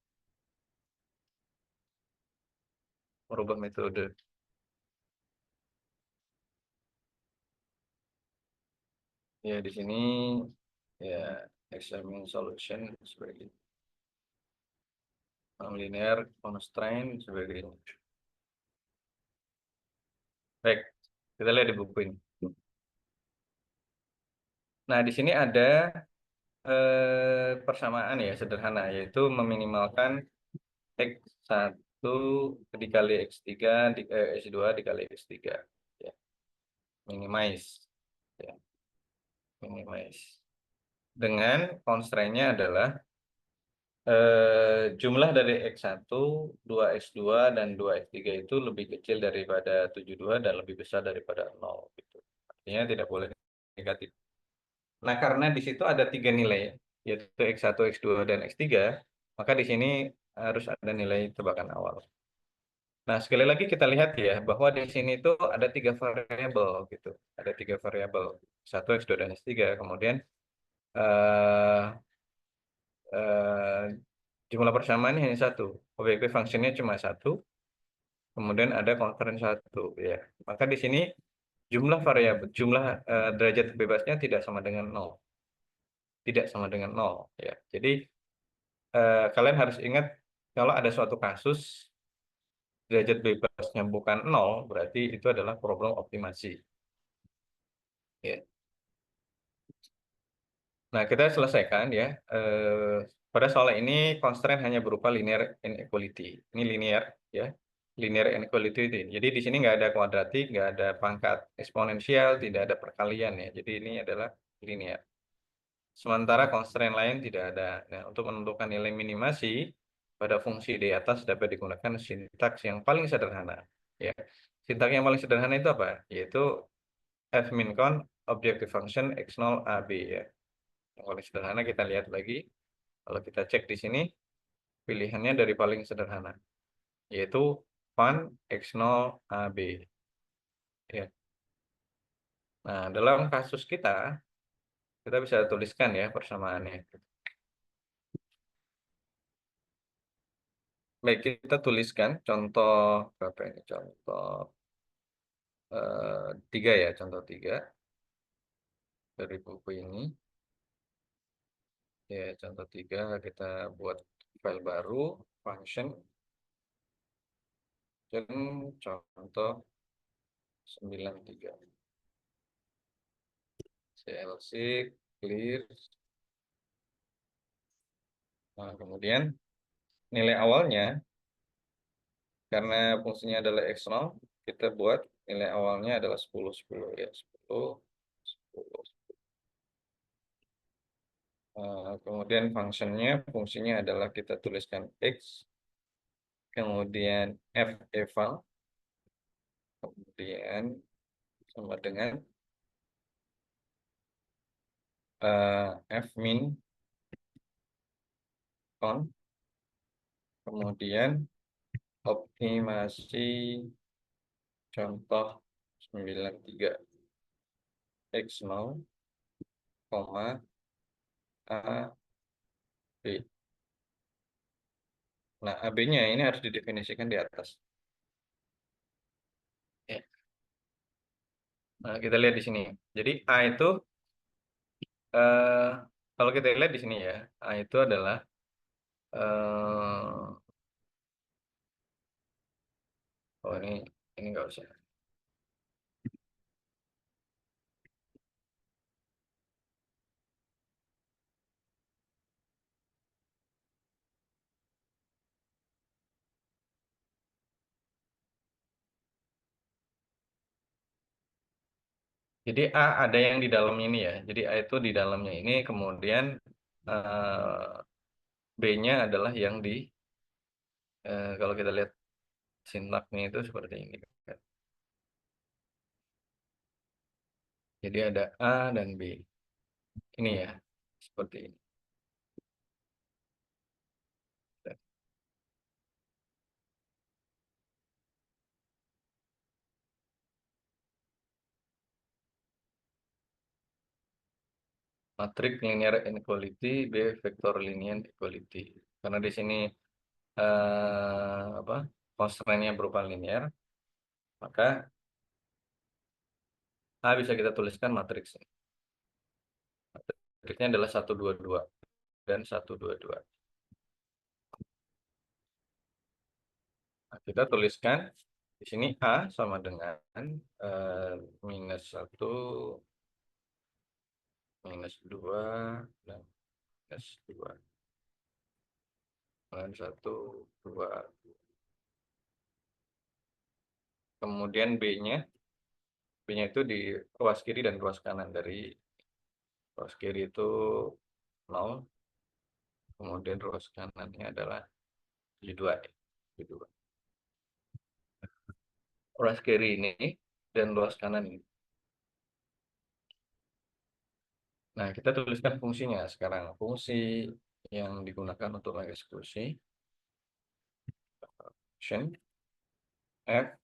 merubah metode. Ya di sini ya examine solution sebagai linear constraint sebagainya. Baik, kita lihat di buku ini. Nah, di sini ada persamaan ya sederhana, yaitu meminimalkan X1 dikali X3 S2 dikali X3 ya, minimize ya, minimize dengan constraint-nya adalah jumlah dari X1, 2X2 dan 2X3 itu lebih kecil daripada 72 dan lebih besar daripada 0 gitu. Artinya tidak boleh negatif. Nah, karena di situ ada tiga nilai, yaitu X1, X2, dan X3, maka di sini harus ada nilai tebakan awal. Nah, sekali lagi kita lihat ya, bahwa di sini itu ada tiga variabel gitu. Ada tiga variabel, satu X2, dan X3. Kemudian eh, eh, jumlah persamaan hanya satu. Objektif fungsinya cuma satu. Kemudian ada konstran satu ya. Maka di sini jumlah variabel, jumlah derajat bebasnya tidak sama dengan nol. Tidak sama dengan nol ya. Jadi kalian harus ingat kalau ada suatu kasus derajat bebasnya bukan nol, berarti itu adalah problem optimasi. Ya. Nah, kita selesaikan ya. Pada soal ini constraint hanya berupa linear inequality. Ini linear ya, linear inequality itu. Jadi di sini nggak ada kuadratik, nggak ada pangkat eksponensial, tidak ada perkalian ya. Jadi ini adalah linear. Sementara constraint lain tidak ada. Nah, untuk menentukan nilai minimasi pada fungsi di atas dapat digunakan sintaks yang paling sederhana. Ya, sintaks yang paling sederhana itu apa? Yaitu f min con objective function x0 ab ya. Yang paling sederhana kita lihat lagi. Kalau kita cek di sini, pilihannya dari paling sederhana, yaitu fun x0 ab. Ya. Nah, dalam kasus kita bisa tuliskan ya persamaannya. Baik, kita tuliskan contoh berapa ini? Contoh 3 ya, contoh 3 dari buku ini. Ya, contoh 3 kita buat file baru, function, dan contoh 93. CLC, clear. Nah, kemudian nilai awalnya, karena fungsinya adalah x0, kita buat nilai awalnya adalah 10, 10 ya, 10, 10. Kemudian fungsinya adalah kita tuliskan x, kemudian f eval, kemudian sama dengan f min con, kemudian optimasi contoh 93 x0, koma a b. Nah, AB-nya ini harus didefinisikan di atas. Ya. Nah, kita lihat di sini. Jadi A itu eh, kalau kita lihat di sini ya, A itu adalah oh ini nggak usah. Jadi A ada yang di dalamnya ini ya. Jadi A itu di dalamnya ini, kemudian B-nya adalah yang di kalau kita lihat sintaknya itu seperti ini kan. Jadi ada A dan B. Ini ya, seperti ini. Matrix linear inequality, B vektor linear equality. Karena di sini apa constraint-nya berupa linear, maka A bisa kita tuliskan matriksnya. Matriksnya adalah 1, 2, 2 dan 1, 2, 2. Nah, kita tuliskan di sini A sama dengan -1, -2 dan -2 dan 1, 2. Kemudian B-nya itu di ruas kiri dan ruas kanan. Dari ruas kiri itu 0, kemudian ruas kanannya adalah 2. Ruas kiri ini dan ruas kanan ini. Nah, kita tuliskan fungsinya sekarang. Fungsi yang digunakan untuk mengeksekusi function f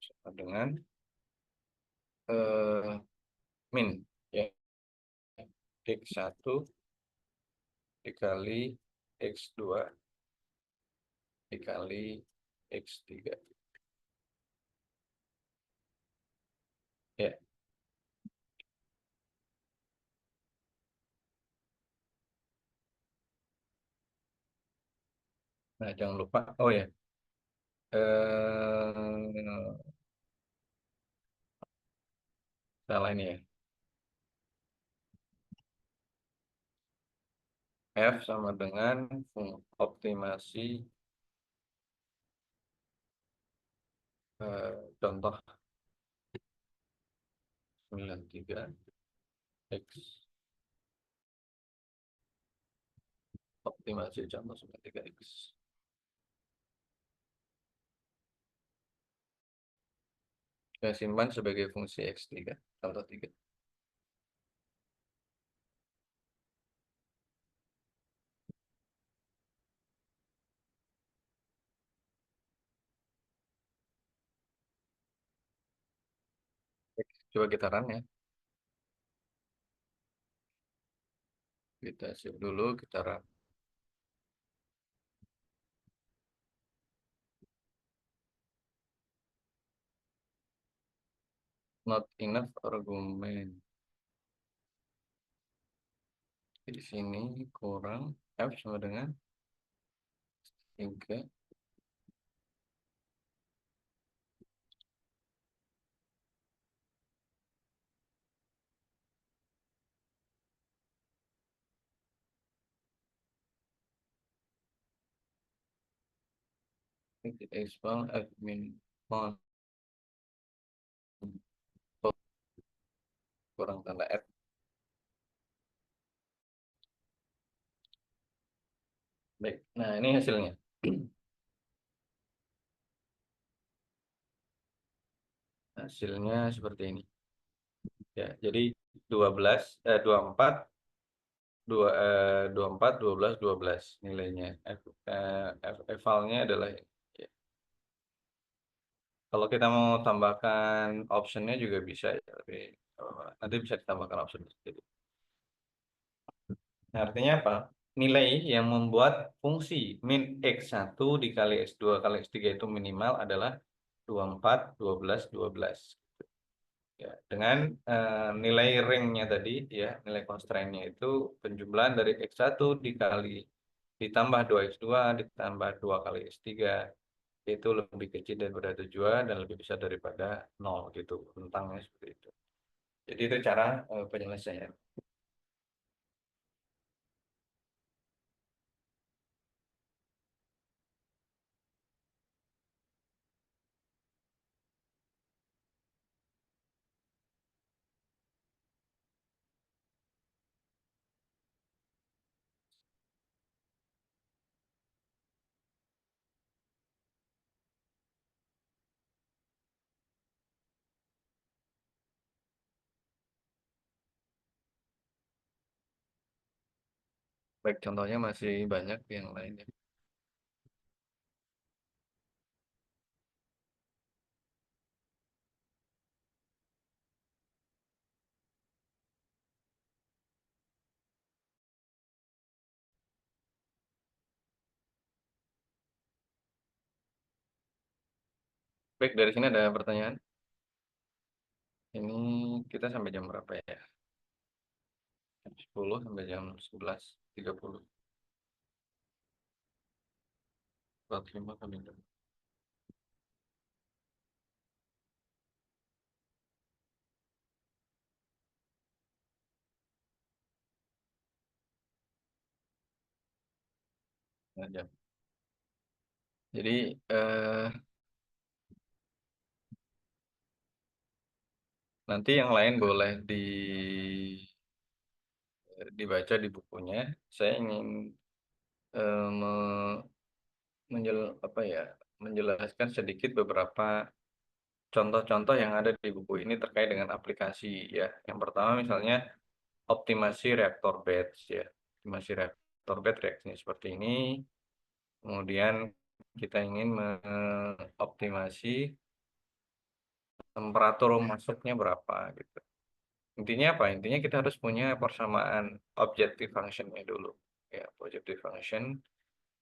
sama dengan min ya, x1 dikali x2 dikali x3 ya. Nah, jangan lupa, oh ya, salah ini ya. F sama dengan optimasi contoh 93 X optimasi contoh 93 X. Saya simpan sebagai fungsi X3 contoh 3. Coba kita run ya. Kita save dulu, kita run. Not enough argument. Di sini kurang F sama dengan 3. Expel admin font kurang tanda F. Baik, nah ini hasilnya. Hasilnya seperti ini. Ya, jadi 12 24 24 12 12 nilainya. Evalnya adalah ini. Ya. Kalau kita mau tambahkan optionnya juga bisa ya, tapi nanti bisa ditambahkan option. Jadi, nah, artinya apa? Nilai yang membuat fungsi min x1 dikali x2 kali x3 itu minimal adalah 24 12 12. Ya, dengan nilai ringnya tadi, ya, nilai constraint-nya itu penjumlahan dari X1 dikali ditambah 2X2 ditambah 2 kali X3 itu lebih kecil daripada tujuan dan lebih besar daripada nol gitu. Rentangnya seperti itu. Jadi itu cara penyelesaian. Baik, contohnya masih banyak yang lainnya. Baik, dari sini ada pertanyaan. Ini kita sampai jam berapa ya? Jam 10 sampai jam 11.30. 45 kami. Jam. Jadi nanti yang lain boleh dibaca di bukunya. Saya ingin eh, me- apa ya, menjelaskan sedikit beberapa contoh-contoh yang ada di buku ini terkait dengan aplikasi ya. Yang pertama misalnya optimasi reaktor batch ya. Optimasi reaktor batch reaksinya seperti ini. Kemudian kita ingin mengoptimasi temperatur masuknya berapa gitu. Intinya apa? Intinya kita harus punya persamaan objective functionnya dulu. Ya, objective function,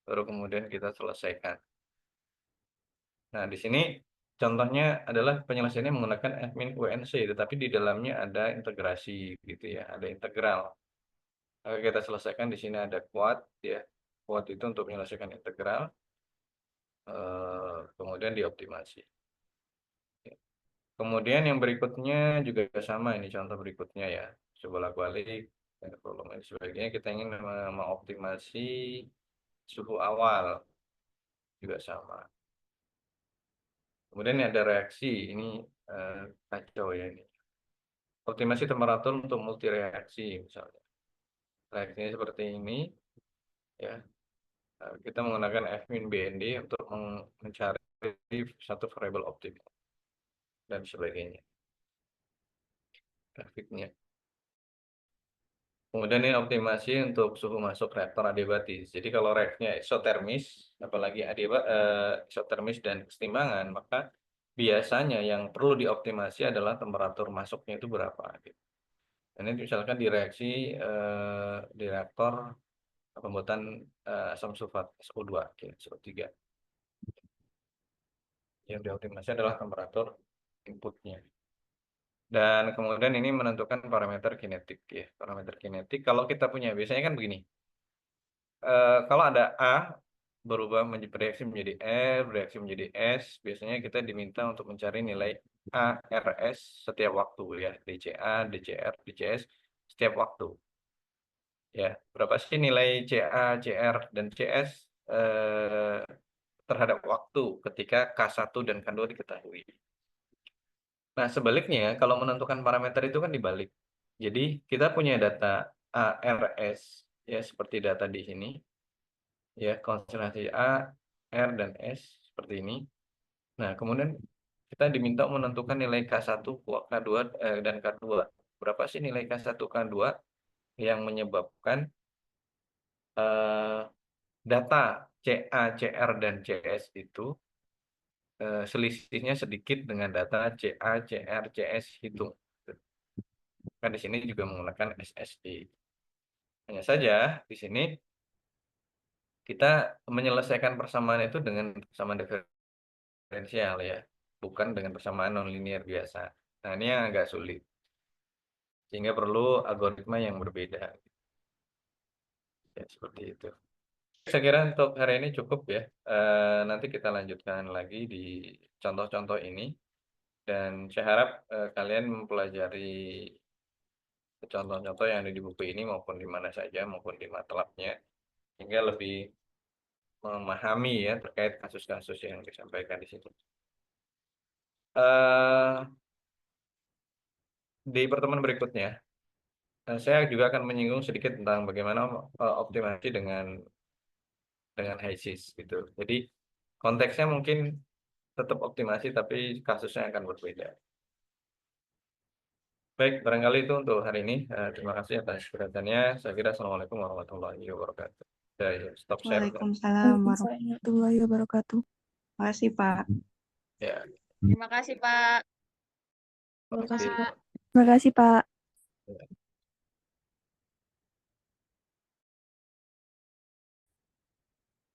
baru kemudian kita selesaikan. Nah, di sini contohnya adalah penyelesaiannya menggunakan admin UNC, tetapi di dalamnya ada integrasi gitu ya, ada integral. Maka kita selesaikan di sini ada quad ya. Quad itu untuk menyelesaikan integral, kemudian dioptimasi. Kemudian yang berikutnya juga sama, ini contoh berikutnya ya. Coba bolak-balik, volume dan sebagainya. Kita ingin mengoptimasi suhu awal, juga sama. Kemudian ini ada reaksi, ini kacau ya ini. Optimasi temperatur untuk multi reaksi misalnya. Reaksinya seperti ini, ya. Kita menggunakan F-min BND untuk mencari satu variabel optimal dan sebagainya. Grafiknya. Kemudian ini optimasi untuk suhu masuk reaktor adiabatis. Jadi kalau reaksinya isotermis, apalagi isotermis dan kesetimbangan, maka biasanya yang perlu dioptimasi adalah temperatur masuknya itu berapa. Gitu. Dan ini misalkan di reaksi di reaktor pembuatan asam sulfat SO2, ya, SO3. Yang dioptimasi adalah temperatur inputnya. Dan kemudian ini menentukan parameter kinetik ya. Parameter kinetik kalau kita punya biasanya kan begini. Kalau ada A berubah menjadi bereaksi menjadi R, bereaksi menjadi S, biasanya kita diminta untuk mencari nilai A, RS setiap waktu ya, DCA, DCR, DCS setiap waktu. Ya, berapa sih nilai CA, CR dan CS terhadap waktu ketika K1 dan K2 diketahui. Nah, sebaliknya kalau menentukan parameter itu kan dibalik. Jadi, kita punya data A, RS ya seperti data di sini. Ya, konsentrasi A, R, dan S seperti ini. Nah, kemudian kita diminta menentukan nilai K1, K2, dan K2. Berapa sih nilai K1, K2 yang menyebabkan eh, data CA, CR, dan CS itu selisihnya sedikit dengan data CA, CR, CS hitung. Kan di sini juga menggunakan SSD. Hanya saja di sini kita menyelesaikan persamaan itu dengan persamaan diferensial ya, bukan dengan persamaan nonlinear biasa. Nah, ini yang agak sulit. Sehingga perlu algoritma yang berbeda. Ya, seperti itu. Saya kira untuk hari ini cukup ya. Nanti kita lanjutkan lagi di contoh-contoh ini. Dan saya harap kalian mempelajari contoh-contoh yang ada di buku ini maupun di mana saja, maupun di MATLAB-nya. Hingga lebih memahami ya terkait kasus-kasus yang disampaikan di situ. Eh, di pertemuan berikutnya, saya juga akan menyinggung sedikit tentang bagaimana optimasi dengan HISIS gitu. Jadi konteksnya mungkin tetap optimasi, tapi kasusnya akan berbeda. Baik, barangkali itu untuk hari ini. Terima kasih atas perhatiannya. Saya kira Assalamualaikum warahmatullahi wabarakatuh. Saya stop share. Waalaikumsalam warahmatullahi wabarakatuh. Terima kasih, Pak. Ya, Terima kasih, Pak. Terima kasih, oke. Pak. Terima kasih, Pak. Ya.